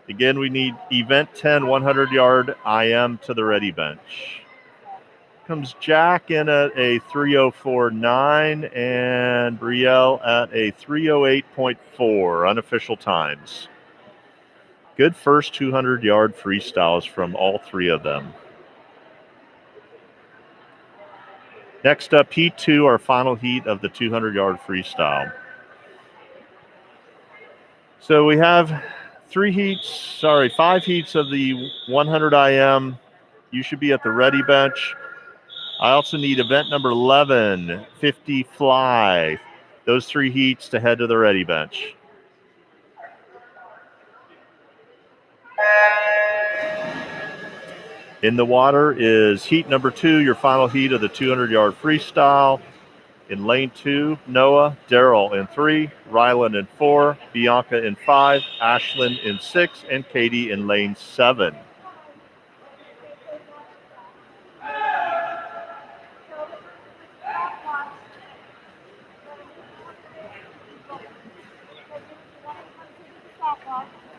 Again, we need event 10, 100-yard IM to the ready bench. Comes Jack in at a 3:04.9 and Brielle at a 3:08.4, unofficial times. Good first 200-yard freestyles from all 3 of them. Next up, heat 2, our final heat of the 200-yard freestyle. So we have 5 heats of the 100 IM. You should be at the ready bench. I also need event number 11, 50 fly. Those 3 heats to head to the ready bench. In the water is heat number 2, your final heat of the 200-yard freestyle. In lane 2, Noah, Daryl in 3, Rylan in 4, Bianca in 5, Ashlyn in 6, and Katie in lane 7.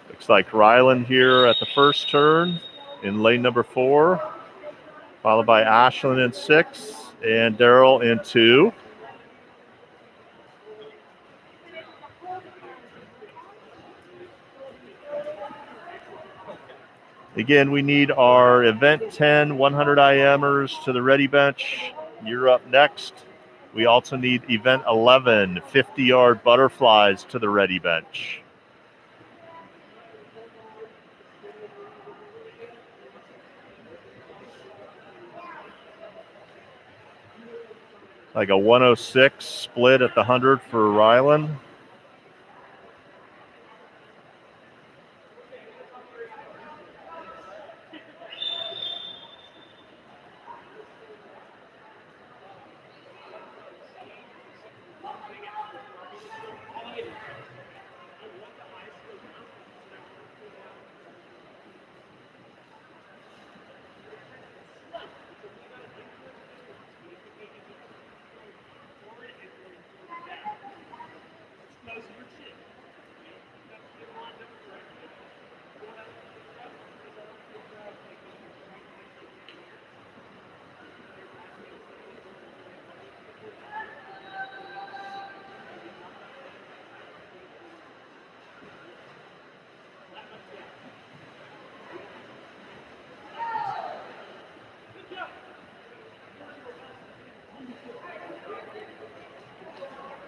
Looks like Rylan here at the first turn in lane number 4, followed by Ashlyn in 6 and Daryl in 2. Again, we need our event 10 100 IMers to the ready bench. You're up next. We also need event 11 50-yard butterflies to the ready bench. Like a 106 split at the 100 for Rylan.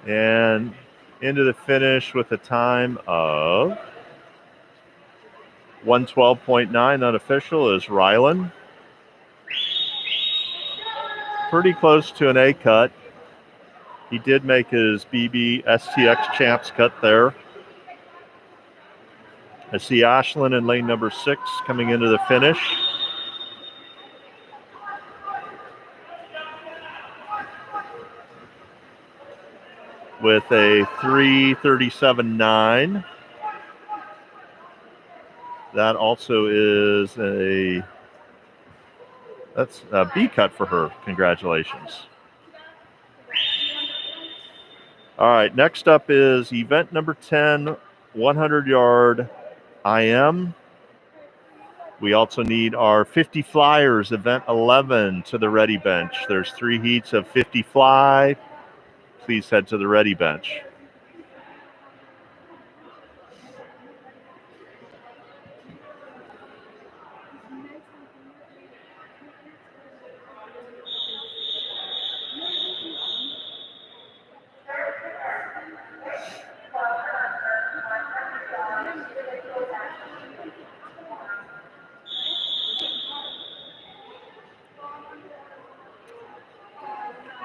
And into the finish with a time of 112.9 unofficial is Rylan. Pretty close to an A cut. He did make his BB STX champs cut there. I see Ashlyn in lane number 6 coming into the finish. With a 3:37.9. That also is that's a B cut for her. Congratulations. All right, next up is event number 10, 100-yard IM. We also need our 50 flyers, event 11, to the ready bench. There's 3 heats of 50 fly. Please head to the ready bench.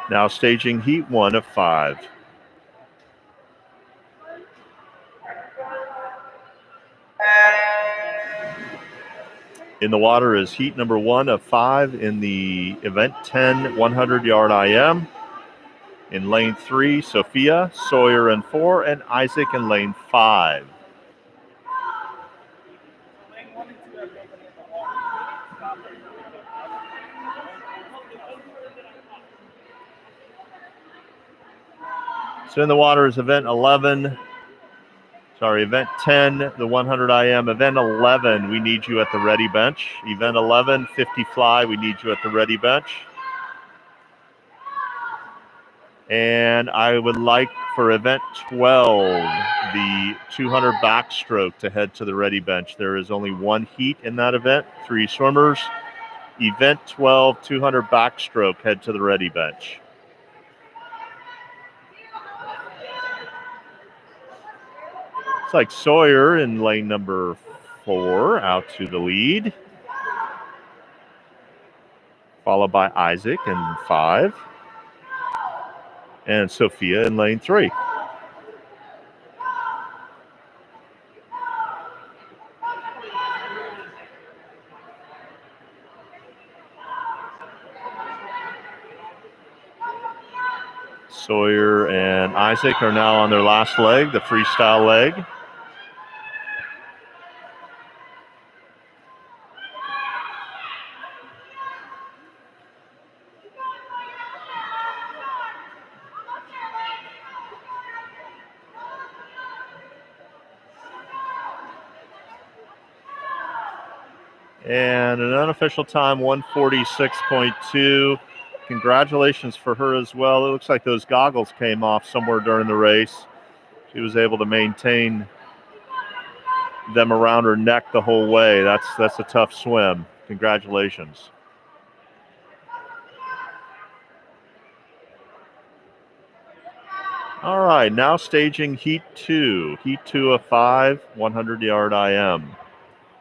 Now staging heat 1 of 5. In the water is heat number 1 of 5 in the event 10 100-yard IM. In lane 3, Sophia, Sawyer in 4, and Isaac in lane 5. So in the water is event 11. Sorry, event 10, the 100 IM. Event 11, we need you at the ready bench. Event 11, 50 fly, we need you at the ready bench. And I would like for event 12, the 200 backstroke, to head to the ready bench. There is only 1 heat in that event, 3 swimmers. Event 12, 200 backstroke, head to the ready bench. It's like Sawyer in lane number 4 out to the lead, followed by Isaac in 5, and Sophia in lane 3. Sawyer and Isaac are now on their last leg, the freestyle leg. And an unofficial time, 1:46.2. Congratulations for her as well. It looks like those goggles came off somewhere during the race. She was able to maintain them around her neck the whole way. That's a tough swim. Congratulations. All right, now staging Heat 2. Heat 2 of 5, 100-yard IM.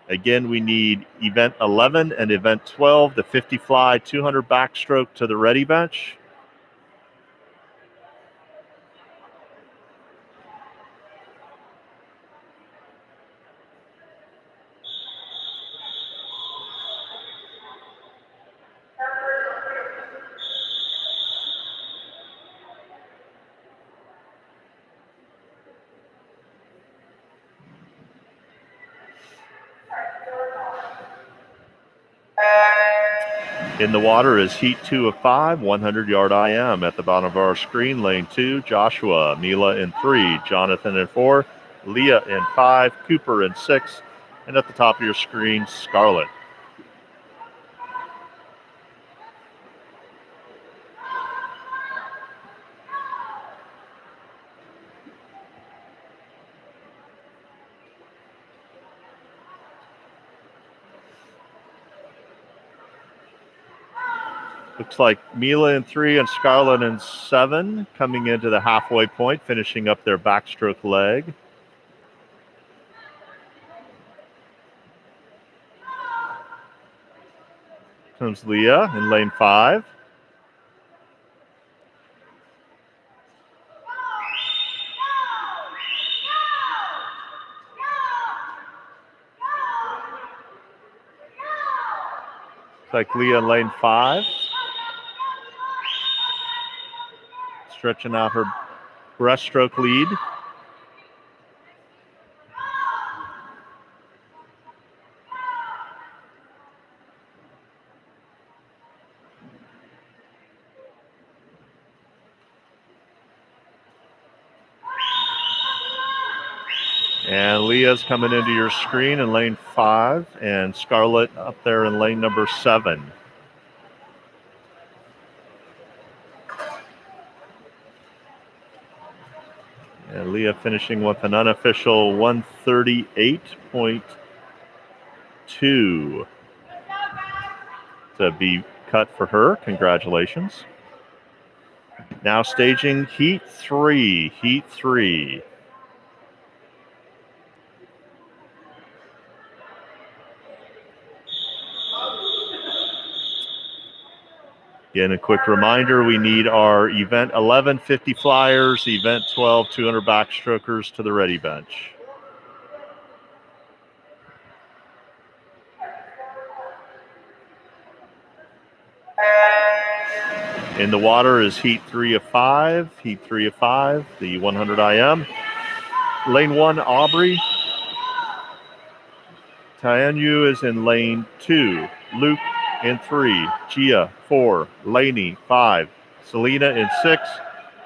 Again, we need event 11 and event 12, the 50 fly, 200 backstroke to the ready bench. In the water is Heat 2 of 5, 100-yard IM. At the bottom of our screen, lane 2, Joshua, Mila in 3, Jonathan in 4, Leah in 5, Cooper in 6, and at the top of your screen, Scarlett. Looks like Mila in 3 and Scarlett in 7 coming into the halfway point, finishing up their backstroke leg. Comes Leah in lane 5. Looks like Leah in lane 5. Stretching out her breaststroke lead. And Leah's coming into your screen in lane 5, and Scarlett up there in lane number 7. And Leah finishing with an unofficial 138.2 to be cut for her. Congratulations. Now staging Heat 3. Heat 3. Again, a quick reminder, we need our event 11 50 flyers, event 12 200 backstrokers to the ready bench. In the water is Heat 3 of 5, Heat 3 of 5, the 100 IM. Lane 1, Aubrey. Tianyu is in lane 2. Luke in 3. Gia, 4. Laney, 5. Selena in 6.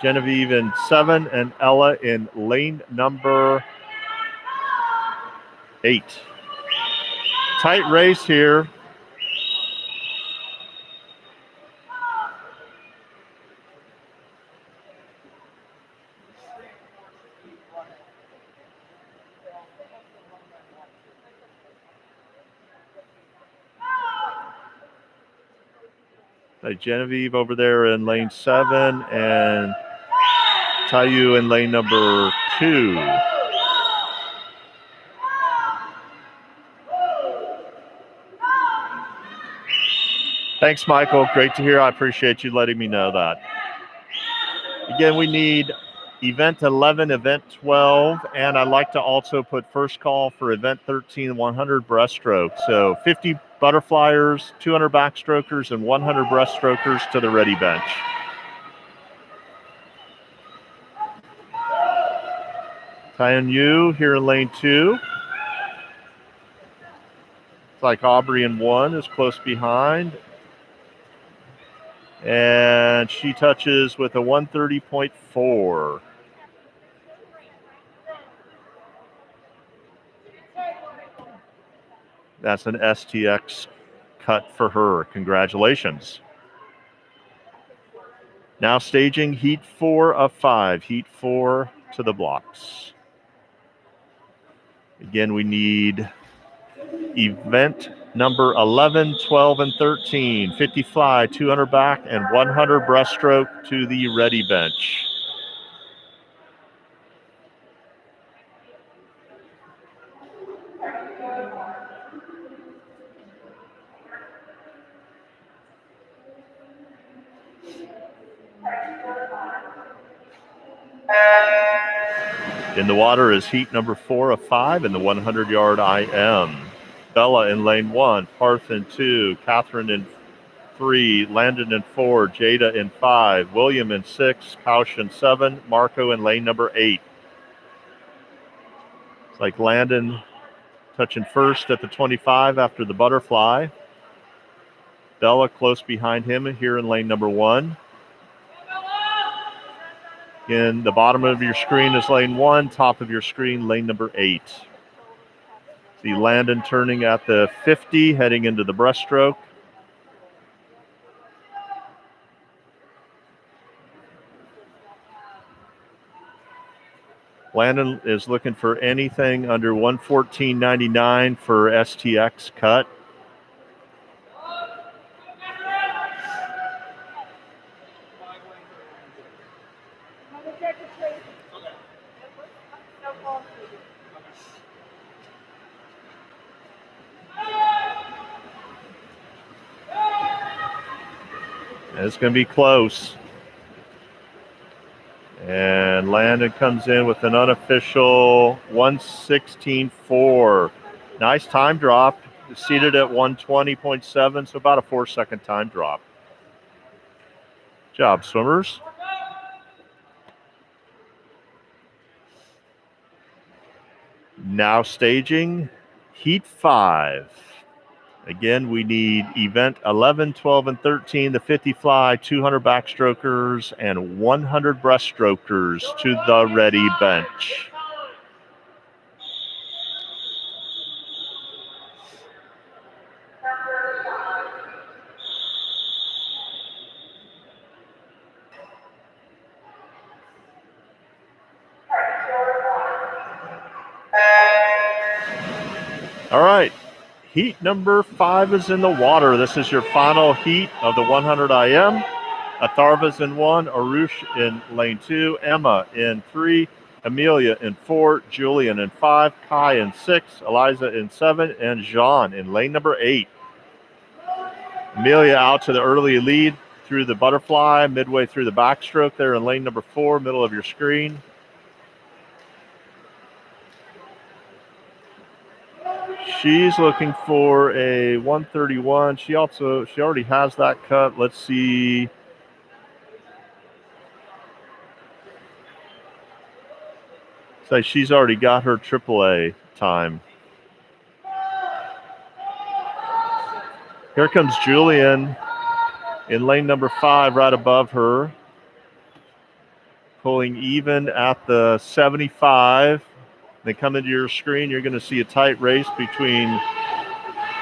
Genevieve in 7. And Ella in lane number 8. Tight race here. Genevieve over there in lane 7 and Tayu in lane number 2. Thanks, Michael. Great to hear. I appreciate you letting me know that. Again, we need event 11, event 12, and I'd like to also put first call for event 13, 100 breaststroke. So 50 butterflyers, 200 backstrokers, and 100 breaststrokers to the ready bench. Taeyeon Yu here in lane 2. It's like Aubrey in 1 is close behind. And she touches with a 130.4. That's an STX cut for her. Congratulations. Now staging heat 4 of 5. Heat 4 to the blocks. Again, we need event number 11, 12, and 13. 50 fly, 200 back, and 100 breaststroke to the ready bench. In the water is heat number 4 of 5 in the 100-yard IM. Bella in lane 1, Parth in 2, Catherine in 3, Landon in 4, Jada in 5, William in 6, Pausch in 7, Marco in lane number 8. It's like Landon touching first at the 25 after the butterfly. Bella close behind him here in lane number 1. In the bottom of your screen is lane 1, top of your screen, lane number 8. See Landon turning at the 50, heading into the breaststroke. Landon is looking for anything under 114.99 for STX cut. It's going to be close. And Landon comes in with an unofficial 116.4. Nice time drop. Seated at 120.7, so about a 4-second time drop. Good job, swimmers. Now staging heat 5. Again, we need event 11, 12, and 13, the 50 fly, 200 backstrokers, and 100 breaststrokers to the ready bench. All right. Heat number 5 is in the water. This is your final heat of the 100 IM. Atharva's in 1, Arush in lane 2, Emma in 3, Amelia in 4, Julian in 5, Kai in 6, Eliza in 7, and Jean in lane number 8. Amelia out to the early lead through the butterfly, midway through the backstroke there in lane number 4, middle of your screen. She's looking for a 131. She already has that cut. Let's see. So she's already got her AAA time. Here comes Julian in lane number 5, right above her. Pulling even at the 75. They come into your screen. You're going to see a tight race between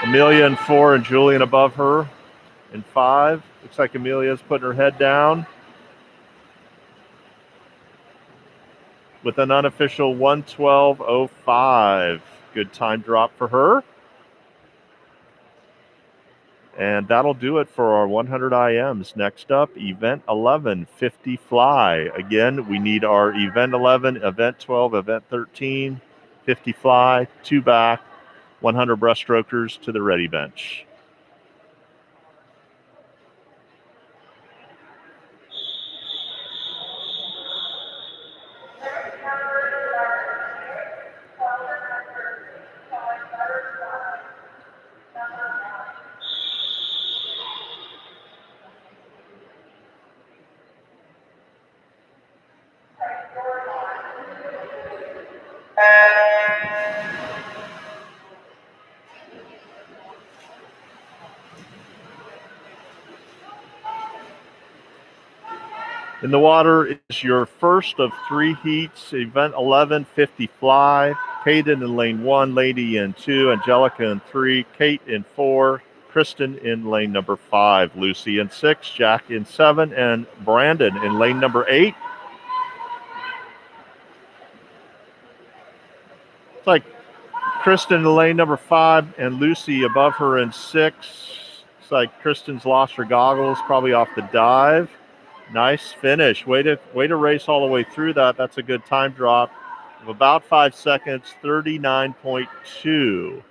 Amelia in 4 and Julian above her in 5. Looks like Amelia's putting her head down with an unofficial 112.05. Good time drop for her. And that'll do it for our 100 IMs. Next up, event 11, 50 fly. Again, we need our event 11, event 12, event 13, 50 fly, 2 back, 100 breaststrokers to the ready bench. In the water is your first of 3 heats, event 11, 50 fly. Hayden in lane 1, Lady in 2, Angelica in 3, Kate in 4, Kristen in lane number 5, Lucy in 6, Jack in 7, and Brandon in lane number 8. It's like Kristen in lane number 5 and Lucy above her in 6. It's like Kristen's lost her goggles, probably off the dive. Nice finish. Way to race all the way through that. That's a good time drop of about 5 seconds, 39.2.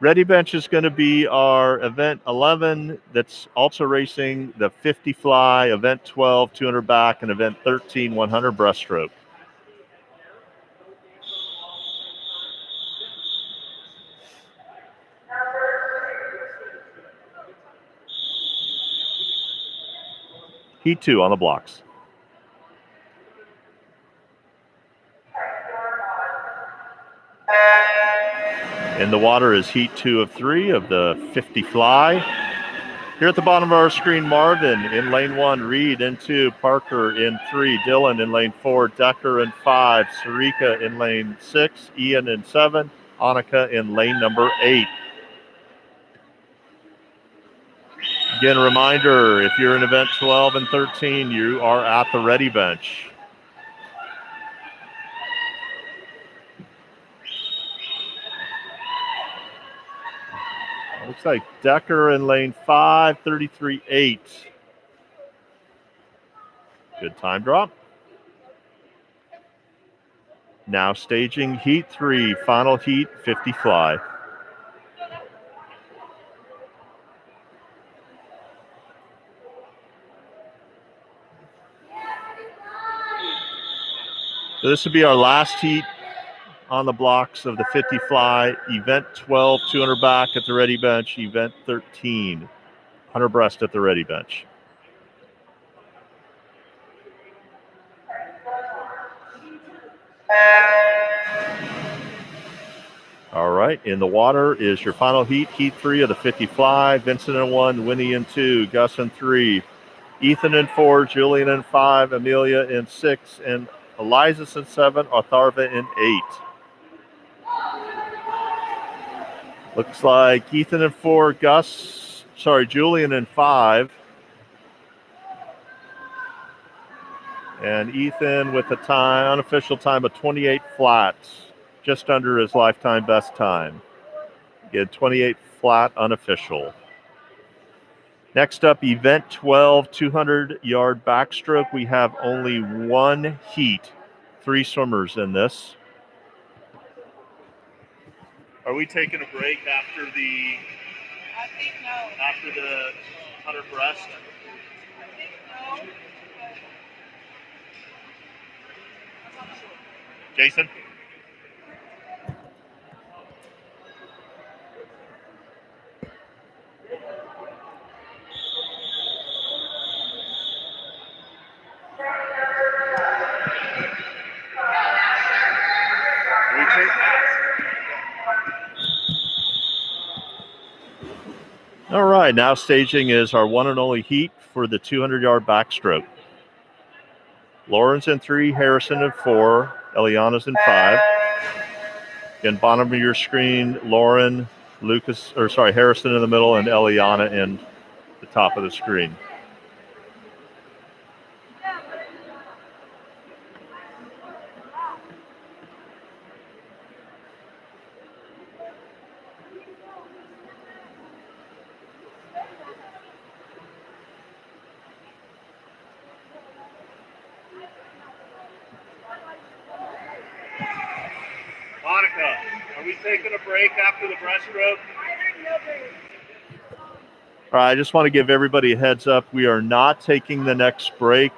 Ready bench is going to be our event 11 that's also racing the 50 fly, event 12, 200 back, and event 13, 100 breaststroke. Heat 2 on the blocks. In the water is heat 2 of 3 of the 50 fly. Here at the bottom of our screen, Marvin in lane 1, Reed in 2, Parker in 3, Dylan in lane 4, Decker in 5, Sarika in lane 6, Ian in 7, Annika in lane number 8. Again, a reminder, if you're in event 12 and 13, you are at the ready bench. Looks like Decker in lane 5, 33.8. Good time drop. Now staging heat 3, final heat, 50 fly. So this would be our last heat on the blocks of the 50 fly. Event 12, 200 back at the ready bench. Event 13, 100 breast at the ready bench. All right, in the water is your final heat, heat 3 of the 50 fly. Vincent in 1, Winnie in 2, Gus in 3, Ethan in 4, Julian in 5, Amelia in 6, and Eliza's in 7, Otharva in 8. Looks like Ethan in 4, Julian in 5. And Ethan with a unofficial time of 28 flats, just under his lifetime best time. Again, 28 flat unofficial. Next up, event 12, 200-yard backstroke. We have only 1 heat, 3 swimmers in this. Are we taking a break after the? I think no. After the 100 breast? I think no. Jason? All right, now staging is our one and only heat for the 200-yard backstroke. Lauren's in 3, Harrison in 4, Eliana's in 5. Again, bottom of your screen, Lauren, Harrison in the middle, and Eliana in the top of the screen. Monica, are we taking a break after the breaststroke? All right, I just want to give everybody a heads up. We are not taking the next break.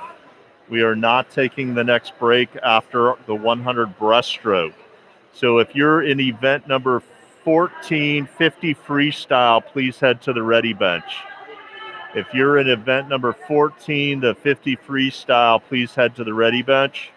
We are not taking the next break after the 100 breaststroke. So if you're in event number 14, 50 freestyle, please head to the ready bench. If you're in event number 14, the 50 freestyle, please head to the ready bench.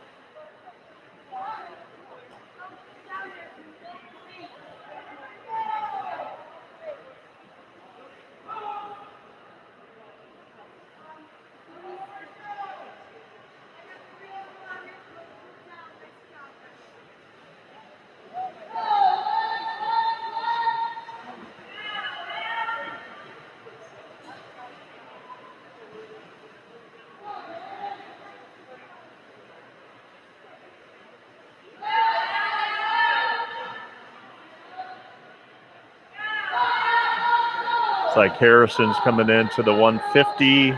It's like Harrison's coming into the 150.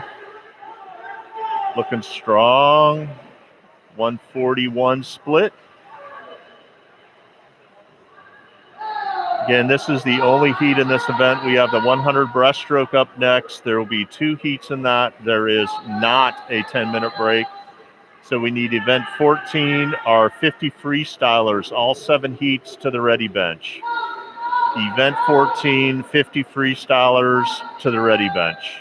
Looking strong. 141 split. Again, this is the only heat in this event. We have the 100 breaststroke up next. There will be 2 heats in that. There is not a 10-minute break. So we need event 14, our 50 freestylers, all 7 heats to the ready bench. Event 14, 50 freestylers to the ready bench.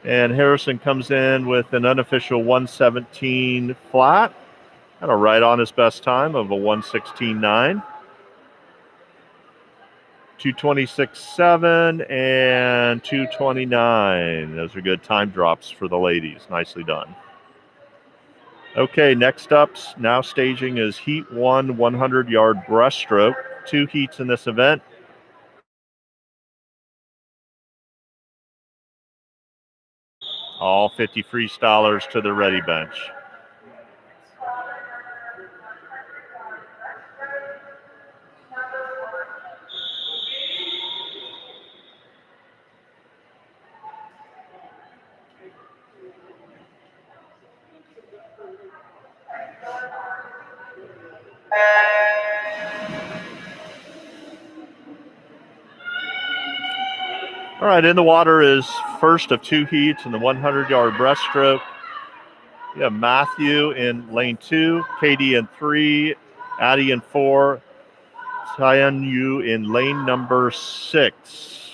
And Harrison comes in with an unofficial 117 flat and a right on his best time of a 116.9. 226.7 and 229. Those are good time drops for the ladies. Nicely done. Okay, next up, now staging is Heat 1 100-yard breaststroke. 2 heats in this event. All 50 freestylers to the ready bench. All right, in the water is first of 2 heats in the 100-yard breaststroke. We have Matthew in lane 2, Katie in 3, Addie in 4, Tianyu in lane number 6.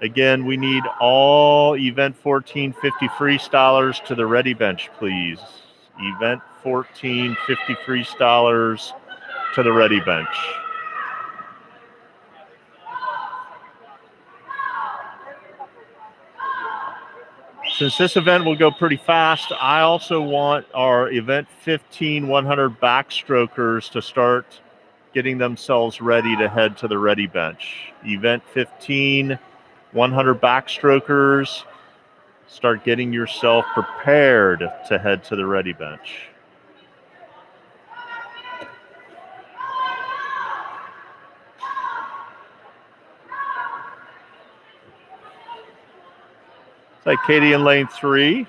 Again, we need all event 14 50 freestylers to the ready bench, please. Event 14 50 freestylers to the ready bench. Since this event will go pretty fast, I also want our event 15 100 backstrokers to start getting themselves ready to head to the ready bench. Event 15 100 backstrokers, start getting yourself prepared to head to the ready bench. It's like Katie in lane 3.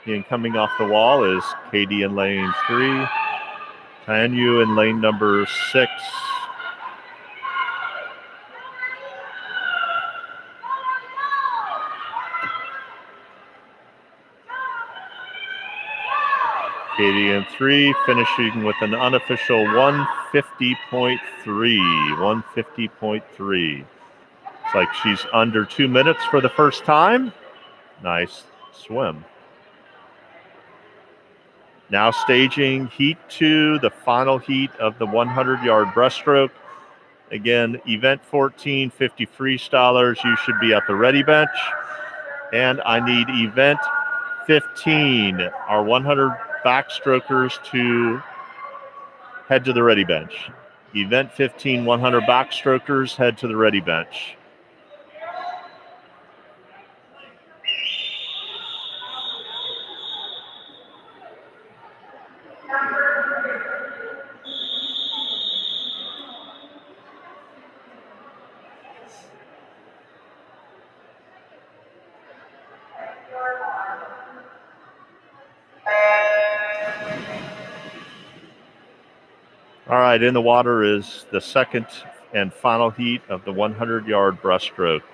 And coming off the wall is Katie in lane 3. Tianyu in lane number 6. Katie in 3, finishing with an unofficial 150.3. 150.3. It's like she's under 2 minutes for the first time. Nice swim. Now staging Heat 2, the final heat of the 100-yard breaststroke. Again, event 14, 50 freestylers, you should be at the ready bench. And I need event 15, our 100 backstrokers, to head to the ready bench. Event 15, 100 backstrokers, head to the ready bench. All right, in the water is the second and final heat of the 100-yard breaststroke.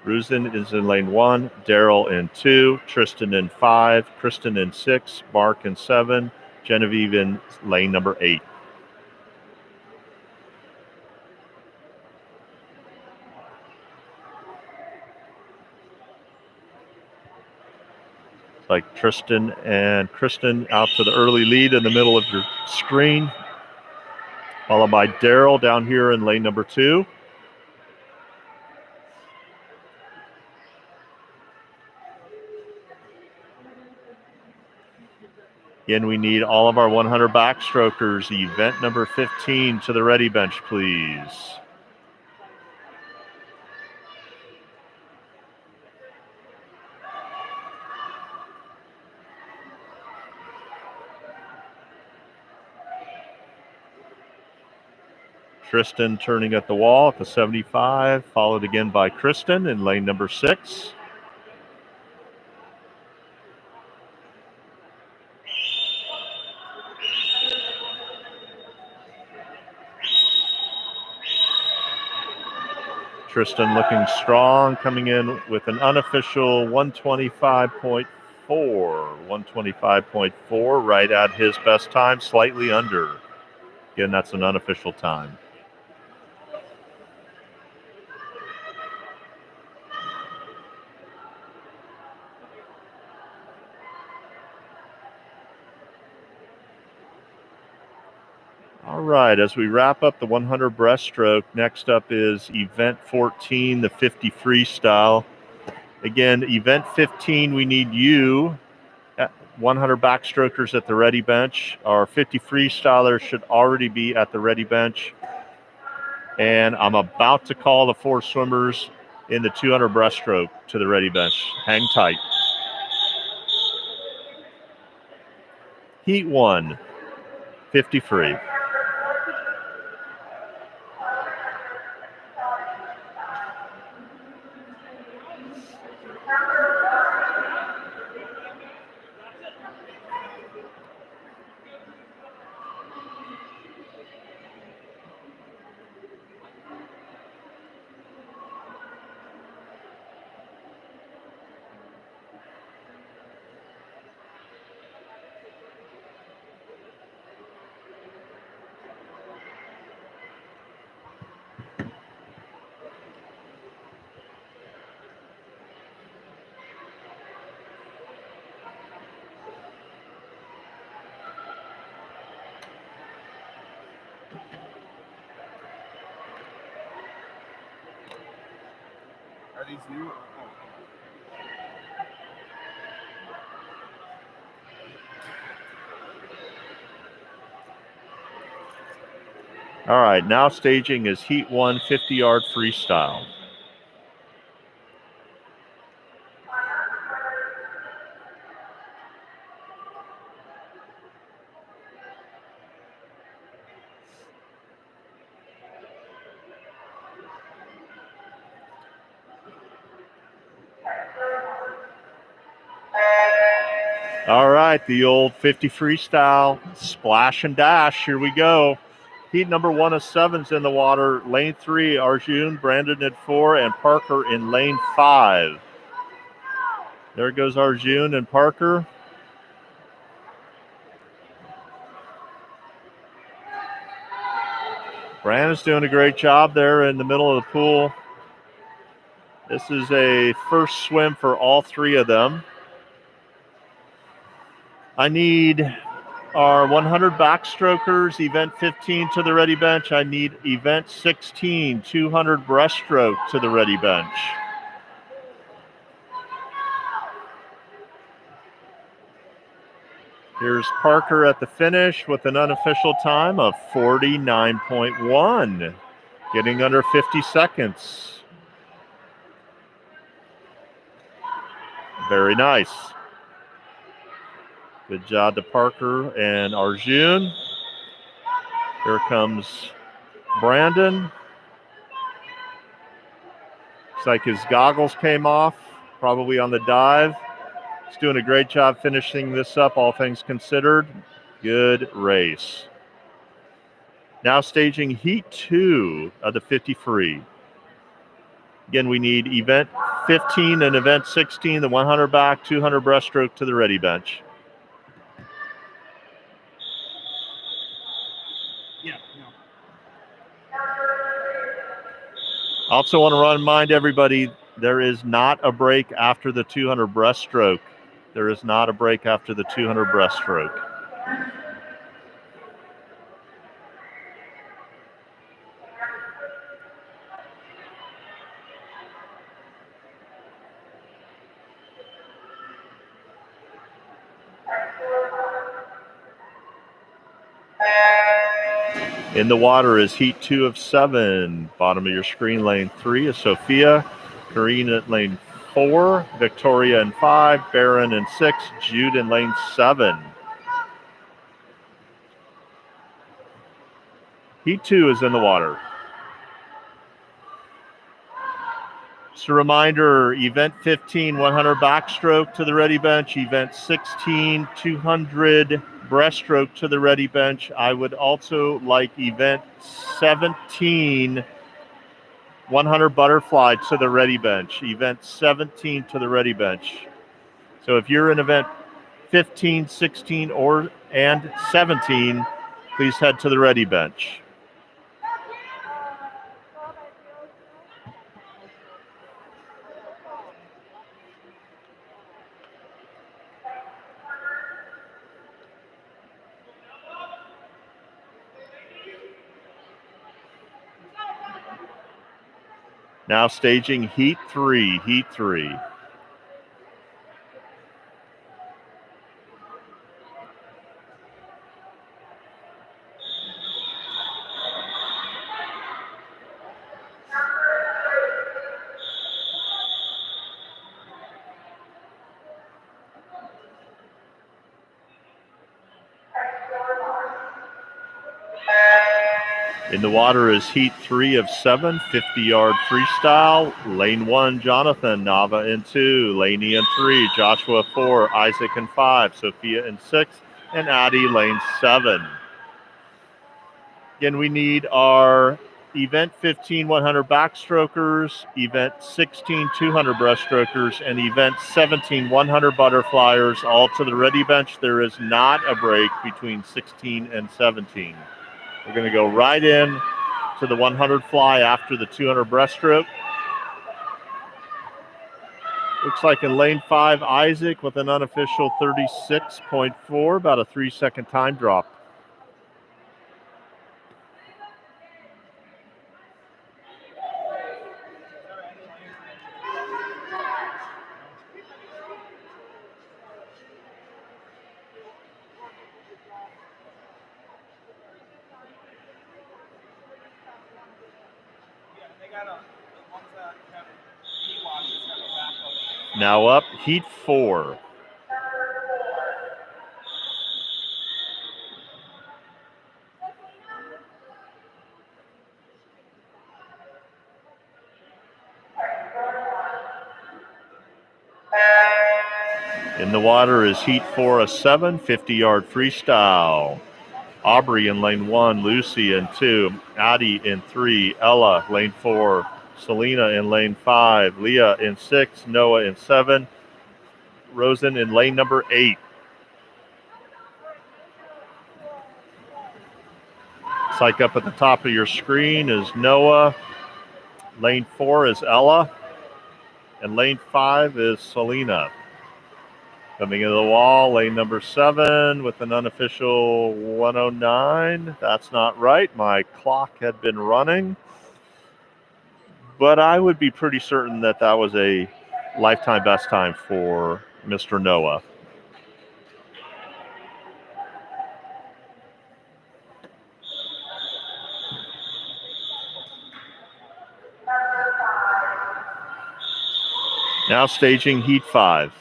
Rusin is in lane 1, Daryl in 2, Tristan in 5, Kristen in 6, Mark in 7, Genevieve in lane number 8. It's like Tristan and Kristen out to the early lead in the middle of your screen, followed by Daryl down here in lane number 2. Again, we need all of our 100 backstrokers. Event number 15 to the ready bench, please. Tristan turning at the wall at the 75, followed again by Kristen in lane number 6. Tristan looking strong, coming in with an unofficial 125.4. 125.4, right at his best time, slightly under. Again, that's an unofficial time. All right, as we wrap up the 100 breaststroke, next up is event 14, the 50 freestyle. Again, event 15, we need you, 100 backstrokers at the ready bench. Our 50 freestylers should already be at the ready bench. And I'm about to call the 4 swimmers in the 200 breaststroke to the ready bench. Hang tight. Heat 1, 50 free. Are these new? Oh. All right, now staging is Heat 1, 50-yard freestyle. All right, the old 50 freestyle, splash and dash. Here we go. Heat number 1 of 7's in the water. Lane 3, Arjun, Brandon at 4, and Parker in lane 5. There goes Arjun and Parker. Brandon's doing a great job there in the middle of the pool. This is a first swim for all 3 of them. I need our 100 backstrokers, event 15 to the ready bench. I need event 16, 200 breaststroke to the ready bench. Here's Parker at the finish with an unofficial time of 49.1, getting under 50 seconds. Very nice. Good job to Parker and Arjun. Here comes Brandon. Looks like his goggles came off, probably on the dive. He's doing a great job finishing this up, all things considered. Good race. Now staging Heat 2 of the 50 free. Again, we need event 15 and event 16, the 100 back, 200 breaststroke to the ready bench. Yeah, no. Also want to remind everybody, there is not a break after the 200 breaststroke. There is not a break after the 200 breaststroke. In the water is heat 2 of 7. Bottom of your screen, lane 3 is Sophia. Karina at lane 4. Victoria in 5. Barron in 6. Jude in lane 7. Heat 2 is in the water. Just a reminder, event 15, 100 backstroke to the ready bench. Event 16, 200 breaststroke to the ready bench. I would also like event 17, 100 butterfly to the ready bench. Event 17 to the ready bench. So if you're in event 15, 16, and 17, please head to the ready bench. Now staging heat 3, heat 3. In the water is heat 3 of 7, 50-yard freestyle. Lane 1, Jonathan, Nava in 2, Laney in 3, Joshua 4, Isaac in 5, Sophia in 6, and Addie lane 7. Again, we need our event 15, 100 backstrokers, event 16, 200 breaststrokers, and event 17, 100 butterflyers, all to the ready bench. There is not a break between 16 and 17. We're going to go right in to the 100 fly after the 200 breaststroke. Looks like in lane 5, Isaac with an unofficial 36.4, about a 3-second time drop. Now up, heat 4. In the water is heat 4 of 7, 50-yard freestyle. Aubrey in lane 1, Lucy in 2, Addie in 3, Ella lane 4, Selena in lane 5, Leah in 6, Noah in 7, Rosen in lane number 8. It's like up at the top of your screen is Noah, lane 4 is Ella, and lane 5 is Selena. Coming into the wall, lane number 7 with an unofficial 109. That's not right. My clock had been running. But I would be pretty certain that that was a lifetime best time for Mr. Noah. Now staging heat 5.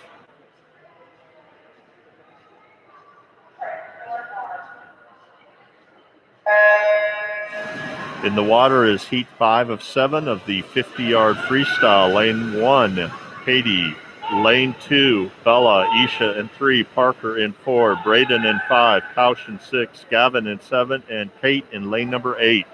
In the water is heat 5 of 7 of the 50-yard freestyle. Lane 1, Katie. Lane 2, Bella, Isha in 3, Parker in 4, Braden in 5, Kaush in 6, Gavin in 7, and Kate in lane number 8.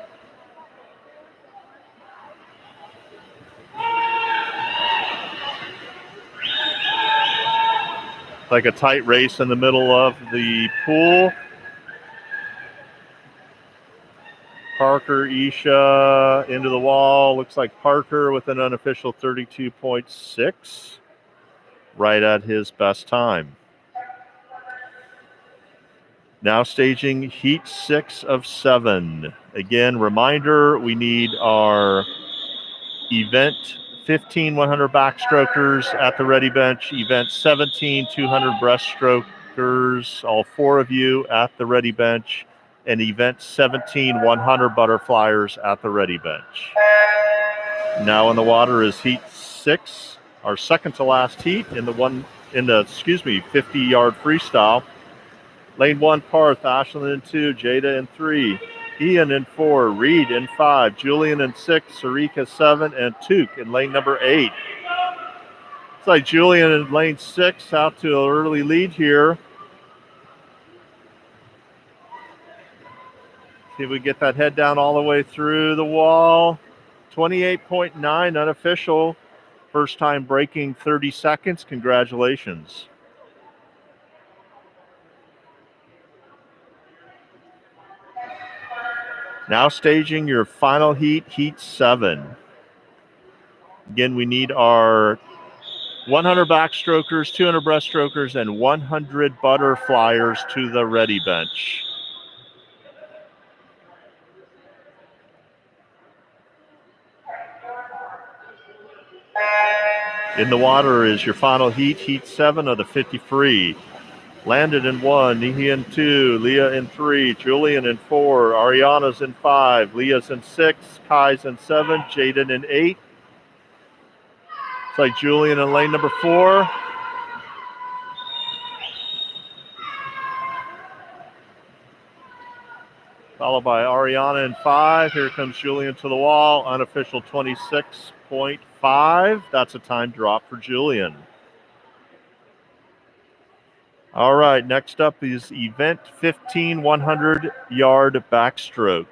Like a tight race in the middle of the pool. Parker, Isha into the wall. Looks like Parker with an unofficial 32.6. Right at his best time. Now staging heat 6 of 7. Again, reminder, we need our event 15 100 backstrokers at the ready bench, event 17 200 breaststrokers, all 4 of you at the ready bench, and event 17 100 butterflyers at the ready bench. Now in the water is heat 6, our second to last heat in the 50-yard freestyle. Lane 1, Parth, Ashlyn in 2, Jada in 3, Ian in 4, Reed in 5, Julian in 6, Sarika 7, and Took in lane number 8. Looks like Julian in lane 6 out to an early lead here. See if we get that head down all the way through the wall. 28.9 unofficial. First time breaking 30 seconds. Congratulations. Now staging your final heat, heat 7. Again, we need our 100 backstrokers, 200 breaststrokers, and 100 butterflyers to the ready bench. In the water is your final heat, heat 7 of the 50 free. Landon in 1, Nihi in 2, Leah in 3, Julian in 4, Ariana's in 5, Leah's in 6, Kai's in 7, Jaden in 8. It's like Julian in lane number 4. Followed by Ariana in 5. Here comes Julian to the wall. Unofficial 26.5. That's a time drop for Julian. All right, next up is event 15 100-yard backstroke.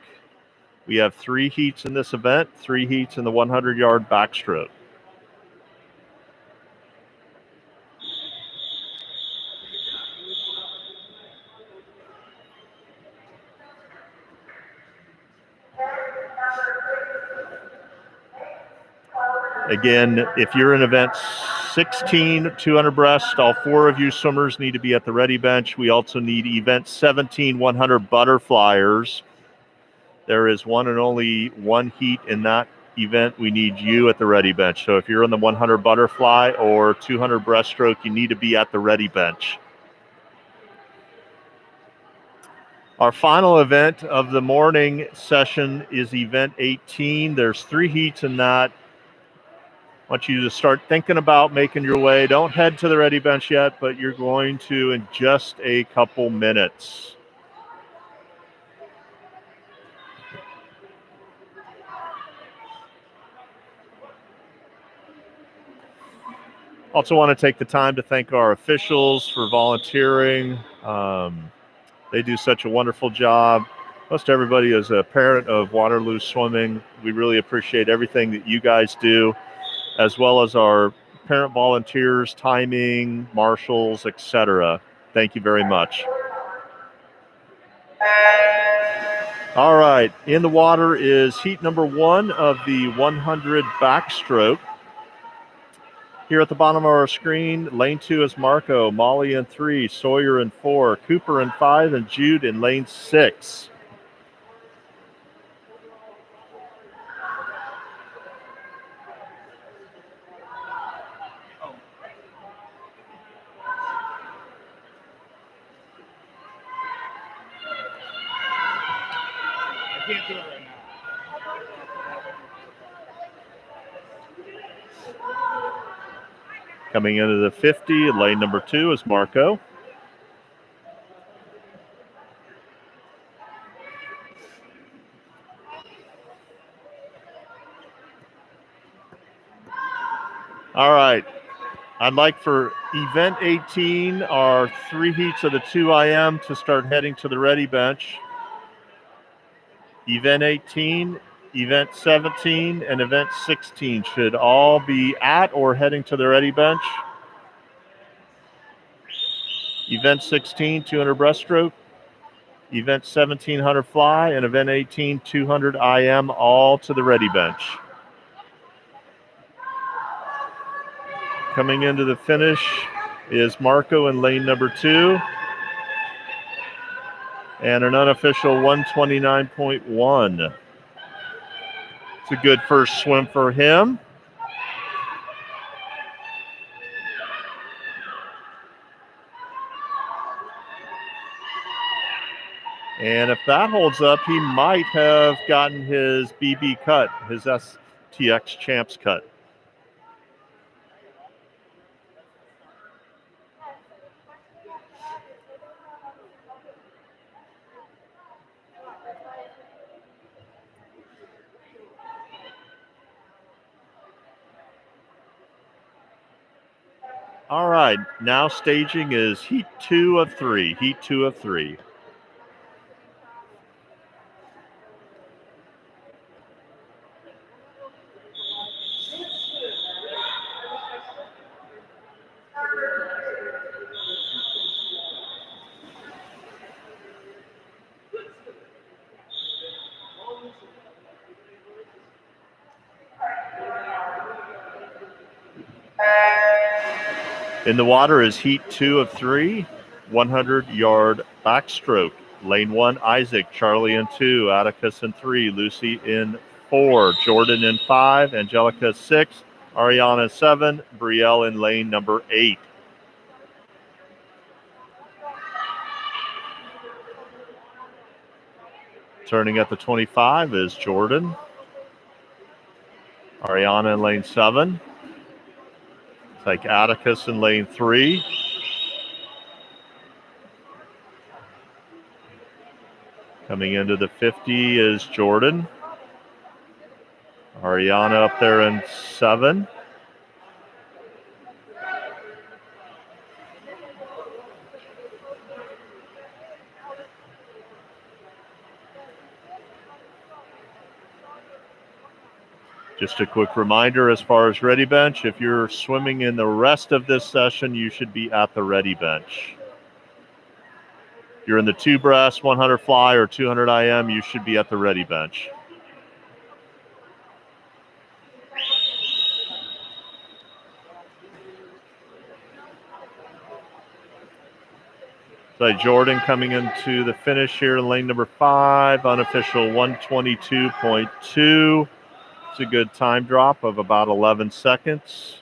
We have 3 heats in this event, 3 heats in the 100-yard backstroke. Again, if you're in event 16 200 breast, all 4 of you swimmers need to be at the ready bench. We also need event 17 100 butterflyers. There is one and only one heat in that event. We need you at the ready bench. So if you're in the 100 butterfly or 200 breaststroke, you need to be at the ready bench. Our final event of the morning session is event 18. There's 3 heats in that. I want you to start thinking about making your way. Don't head to the ready bench yet, but you're going to in just a couple minutes. Also want to take the time to thank our officials for volunteering. They do such a wonderful job. Most everybody is a parent of WLOO Swimming. We really appreciate everything that you guys do, as well as our parent volunteers, timing, marshals, etc. Thank you very much. All right, in the water is heat number 1 of the 100 backstroke. Here at the bottom of our screen, lane 2 is Marco, Molly in 3, Sawyer in 4, Cooper in 5, and Jude in lane 6. I can't do it right now. Coming into the 50, lane number 2 is Marco. All right. I'd like for event 18, our 3 heats of the 2 IM, to start heading to the ready bench. Event 18, event 17, and event 16 should all be at or heading to the ready bench. Event 16, 200 breaststroke. Event 17, 100 fly. And event 18, 200 IM, all to the ready bench. Coming into the finish is Marco in lane number 2. And an unofficial 129.1. It's a good first swim for him. And if that holds up, he might have gotten his BB cut, his STX Champs cut. All right, now staging is heat 2 of 3. Heat 2 of 3. In the water is heat 2 of 3, 100-yard backstroke. Lane 1, Isaac, Charlie in 2, Atticus in 3, Lucy in 4, Jordan in 5, Angelica 6, Ariana 7, Brielle in lane number 8. Turning at the 25 is Jordan. Ariana in lane 7. Like Atticus in lane 3. Coming into the 50 is Jordan. Ariana up there in 7. Just a quick reminder as far as ready bench, if you're swimming in the rest of this session, you should be at the ready bench. If you're in the 2 breast, 100 fly, or 200 IM, you should be at the ready bench. So Jordan coming into the finish here in lane number 5, unofficial 122.2. It's a good time drop of about 11 seconds.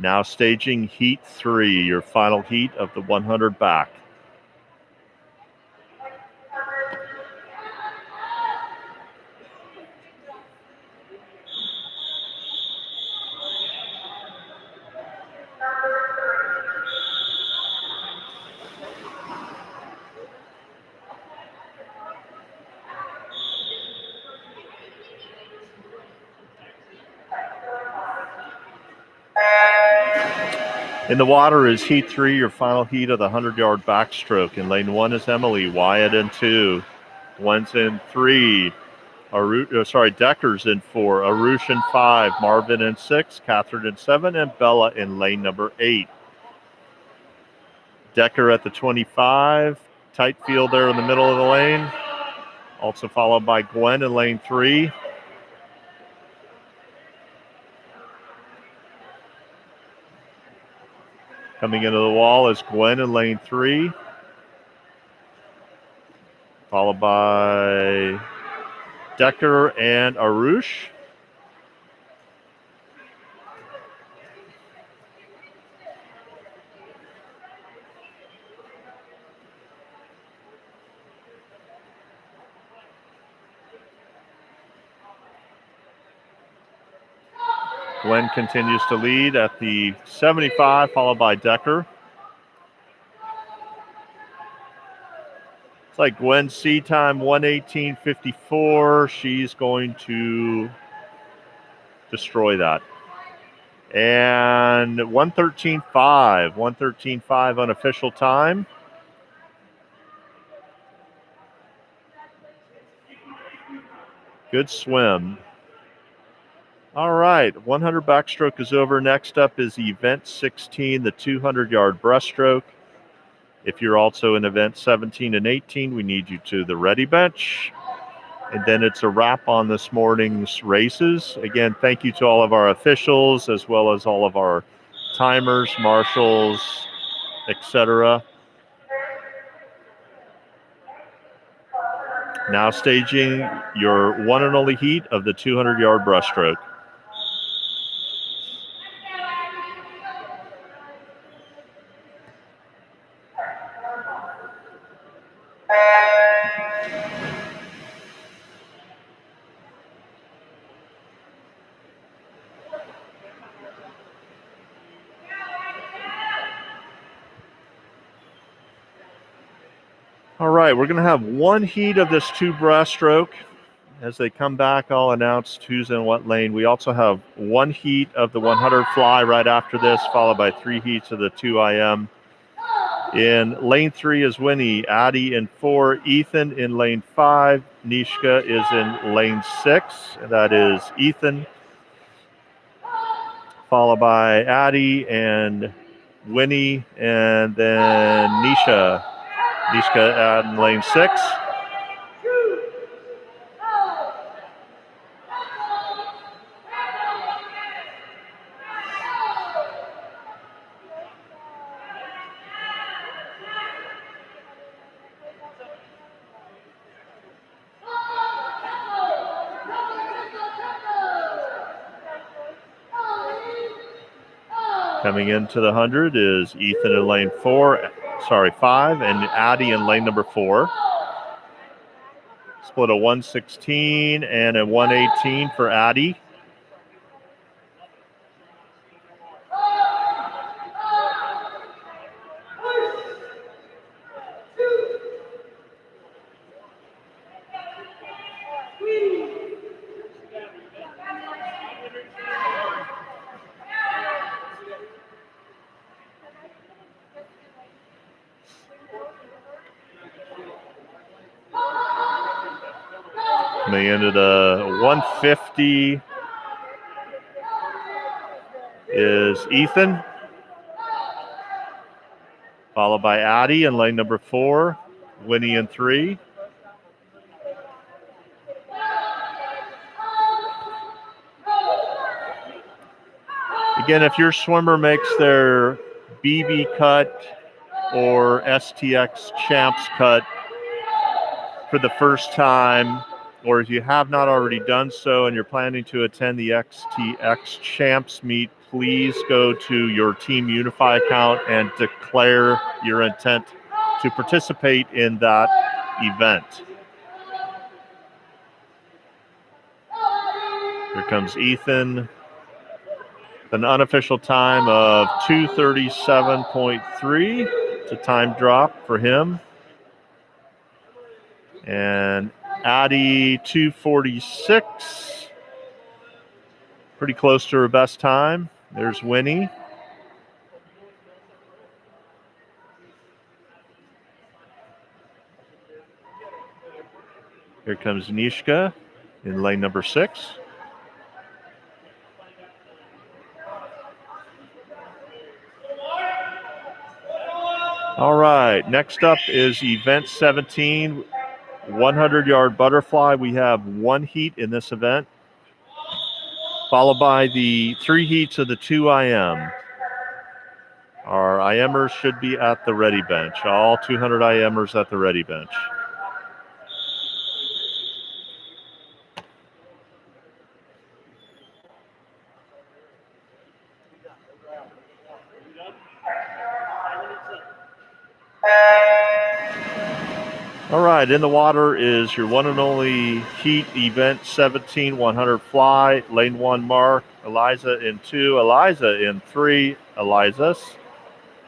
Now staging heat 3, your final heat of the 100 back. In the water is heat 3, your final heat of the 100-yard backstroke. In lane 1 is Emily, Wyatt in 2, Gwen's in 3, Decker's in 4, Arush in 5, Marvin in 6, Catherine in 7, and Bella in lane number 8. Decker at the 25, tight field there in the middle of the lane. Also followed by Gwen in lane 3. Coming into the wall is Gwen in lane 3. Followed by Decker and Arush. Gwen continues to lead at the 75, followed by Decker. It's like Gwen's C time 1:18.54. She's going to destroy that. And 1:13.5 unofficial time. Good swim. All right, 100 backstroke is over. Next up is event 16, the 200-yard breaststroke. If you're also in event 17 and 18, we need you to the ready bench. And then it's a wrap on this morning's races. Again, thank you to all of our officials as well as all of our timers, marshals, etc. Now staging your one and only heat of the 200-yard breaststroke. All right, we're going to have one heat of this two breaststroke. As they come back, I'll announce who's in what lane. We also have one heat of the 100 fly right after this, followed by 3 heats of the 2 IM. In lane 3 is Winnie, Addie in 4, Ethan in lane 5, Nishka is in lane 6. That is Ethan, followed by Addie and Winnie, and then Nishka in lane 6. Coming into the 100 is Ethan in lane 5, and Addie in lane number 4. Split a 116 and a 118 for Addie. Coming into the 150 is Ethan, followed by Addie in lane number 4, Winnie in 3. Again, if your swimmer makes their BB cut or STX champs cut for the first time, or if you have not already done so and you're planning to attend the XTX champs meet, please go to your Team Unify account and declare your intent to participate in that event. Here comes Ethan. An unofficial time of 2:37.3. It's a time drop for him. And Addie 2:46. Pretty close to her best time. There's Winnie. Here comes Nishka in lane number 6. All right, next up is event 17, 100-yard butterfly. We have one heat in this event, followed by the 3 heats of the 2 IM. Our IMers should be at the ready bench, all 200 IMers at the ready bench. All right, in the water is your one and only heat event 17, 100 fly. Lane 1, Mark. Eliza in 2. Eliza in 3. Elias,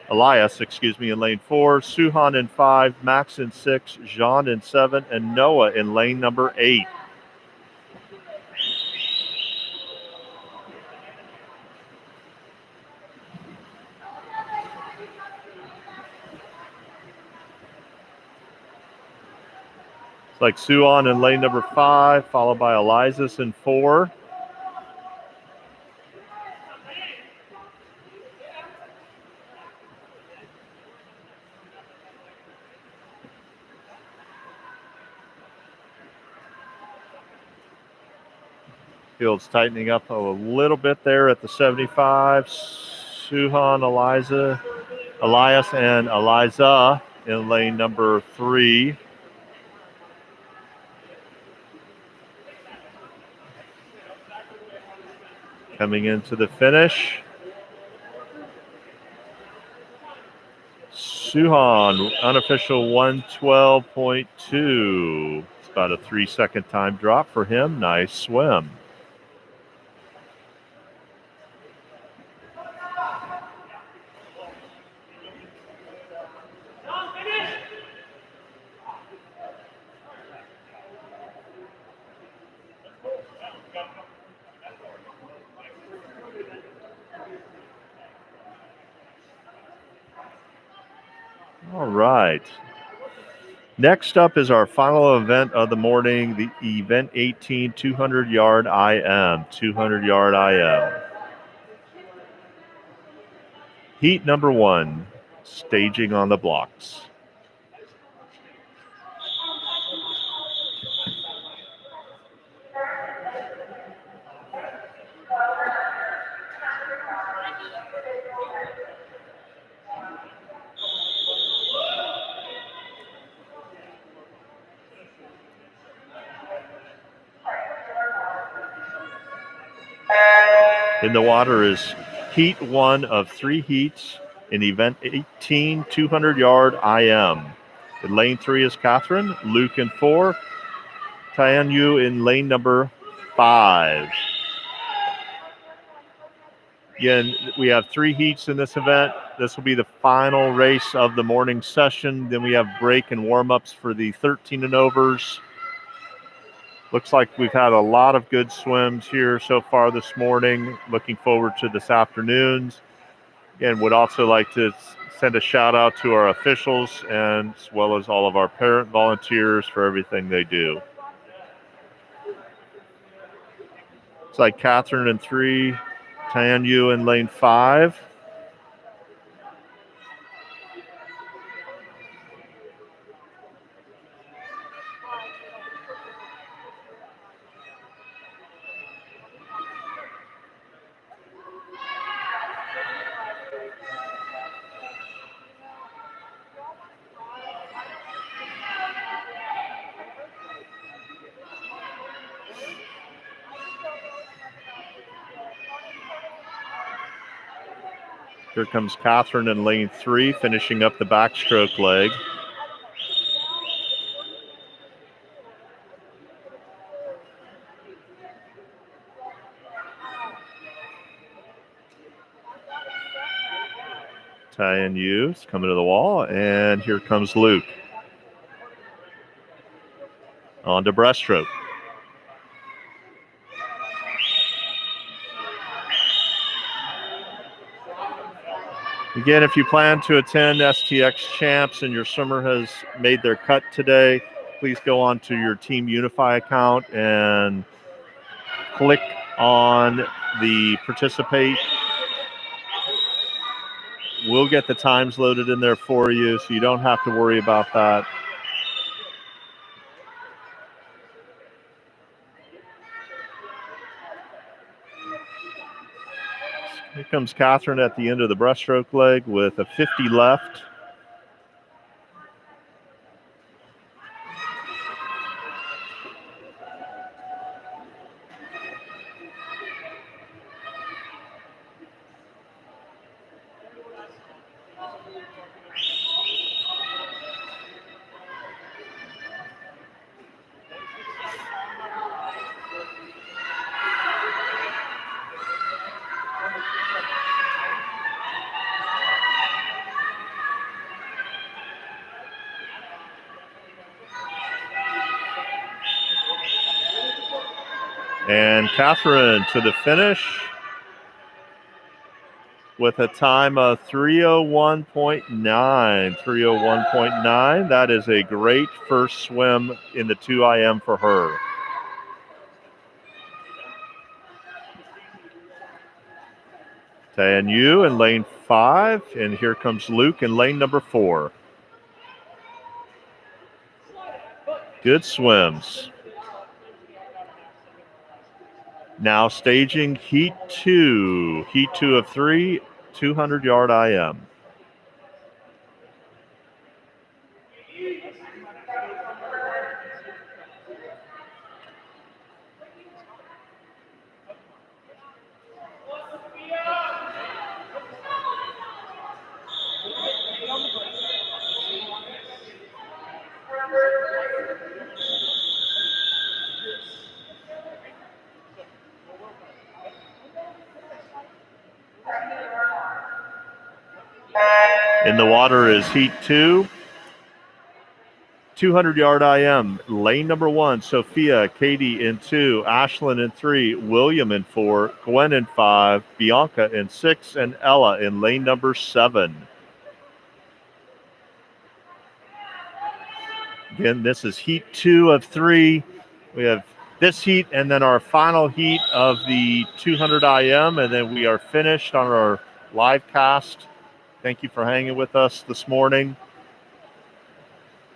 in lane 4. Suhan in 5. Max in 6. Jean in 7. And Noah in lane number 8. Like Suhan in lane number 5, followed by Elias in 4. Field's tightening up a little bit there at the 75. Suhan, Elias, and Eliza in lane number 3. Coming into the finish, Suhan, unofficial 112.2. It's about a 3-second time drop for him. Nice swim. All right. Next up is our final event of the morning, the Event 18 200-yard IM. 200-yard IM. Heat number 1, staging on the blocks. In the water is Heat 1 of 3 heats in Event 18 200-yard IM. In lane 3 is Catherine, Luke in 4, Tian Yu in lane number 5. Again, we have 3 heats in this event. This will be the final race of the morning session. Then we have break and warm-ups for the 13 and overs. Looks like we've had a lot of good swims here so far this morning. Looking forward to this afternoon's. And would also like to send a shout out to our officials and as well as all of our parent volunteers for everything they do. It's like Catherine in 3, Tan Yu in lane 5. Here comes Catherine in lane 3, finishing up the backstroke leg. Tian Yu is coming to the wall, and here comes Luke. On to breaststroke. Again, if you plan to attend STX Champs and your swimmer has made their cut today, please go on to your Team Unify account and click on the participate. We'll get the times loaded in there for you, so you don't have to worry about that. Here comes Catherine at the end of the breaststroke leg with a 50 left. And Catherine to the finish with a time of 3:01.9. 3:01.9. That is a great first swim in the 2IM for her. Tan Yu in lane 5, and here comes Luke in lane number 4. Good swims. Now staging Heat 2. Heat 2 of 3, 200-yard IM. In the water is heat 2. 200-yard IM, lane number 1, Sophia, Katie in 2, Ashlyn in 3, William in 4, Gwen in 5, Bianca in 6, and Ella in lane number 7. Again, this is heat 2 of 3. We have this heat and then our final heat of the 200 IM, and then we are finished on our live cast. Thank you for hanging with us this morning.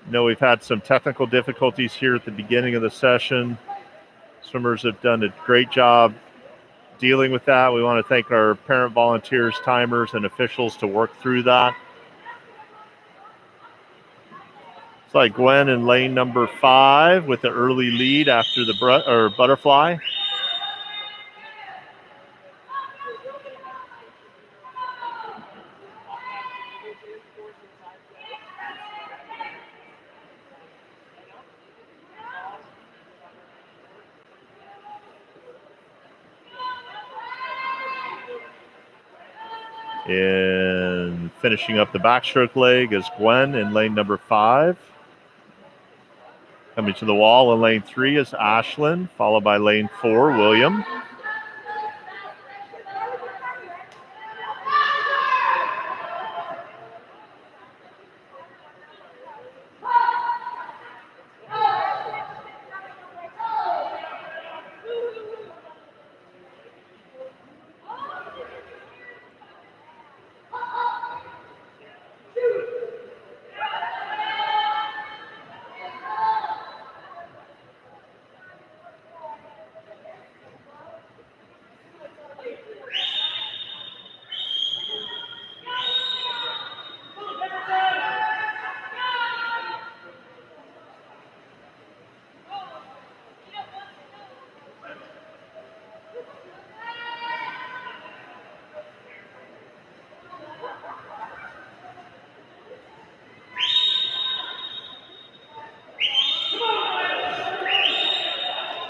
I know we've had some technical difficulties here at the beginning of the session. Swimmers have done a great job dealing with that. We want to thank our parent volunteers, timers, and officials to work through that. It's like Gwen in lane number 5 with the early lead after the butterfly. And finishing up the backstroke leg is Gwen in lane number 5. Coming to the wall in lane 3 is Ashlyn, followed by lane 4, William.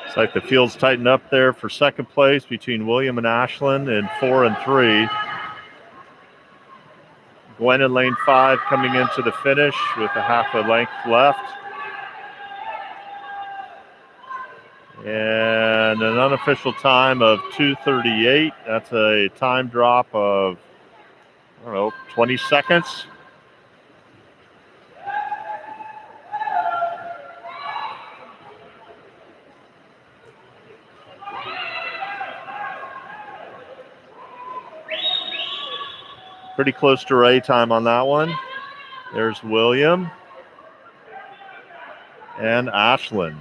It's like the field's tightened up there for second place between William and Ashlyn in 4 and 3. Gwen in lane 5 coming into the finish with a half a length left. And an unofficial time of 2:38. That's a time drop of, 20 seconds. Pretty close to ray time on that one. There's William and Ashlyn.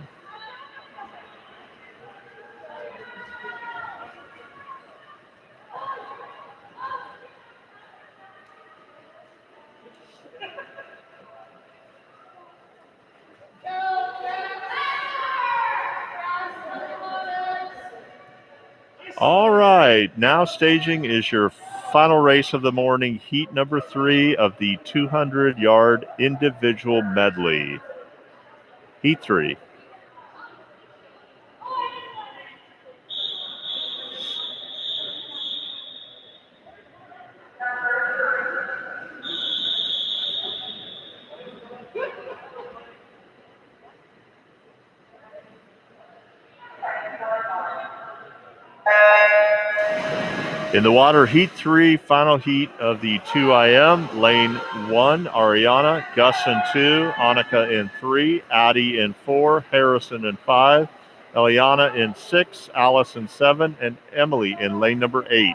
All right, now staging is your final race of the morning, heat number 3 of the 200-yard individual medley. Heat 3. In the water, heat 3, final heat of the 2IM, lane 1, Ariana, Gus in 2, Annika in 3, Addie in 4, Harrison in 5, Eliana in 6, Alice in 7, and Emily in lane number 8.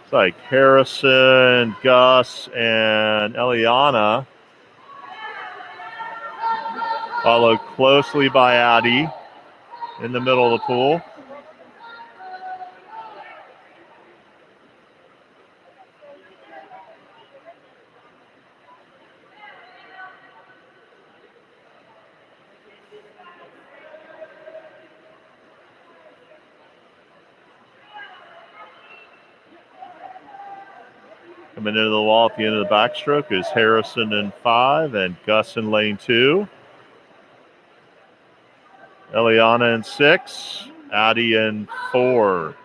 It's like Harrison, Gus, and Eliana, followed closely by Addie in the middle of the pool. Coming into the wall at the end of the backstroke is Harrison in 5 and Gus in lane 2. Eliana in 6, Addie in 4.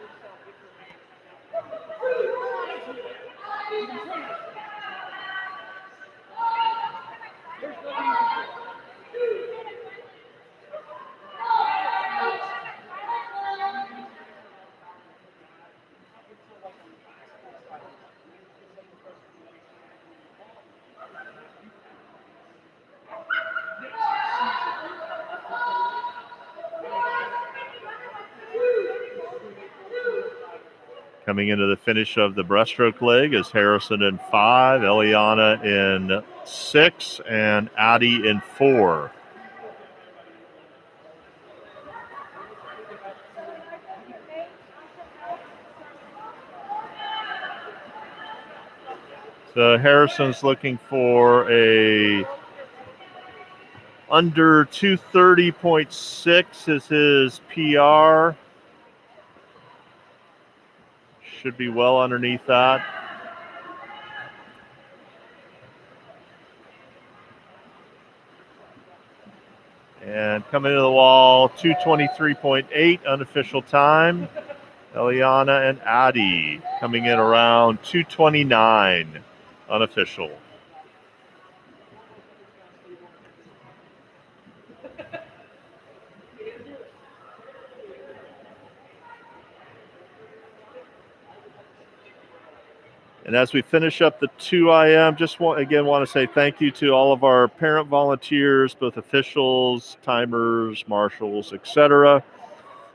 Coming into the finish of the breaststroke leg is Harrison in 5, Eliana in 6, and Addie in 4. So Harrison's looking for a under 230.6 is his PR. Should be well underneath that. And coming into the wall, 223.8 unofficial time. Eliana and Addie coming in around 229 unofficial. And as we finish up the 2IM, just want to say thank you to all of our parent volunteers, both officials, timers, marshals, etc.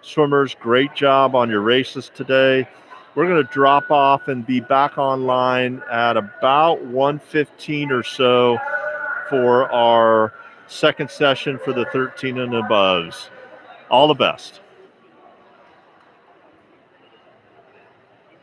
Swimmers, great job on your races today. We're going to drop off and be back online at about 1:15 or so for our second session for the 13 and aboves. All the best.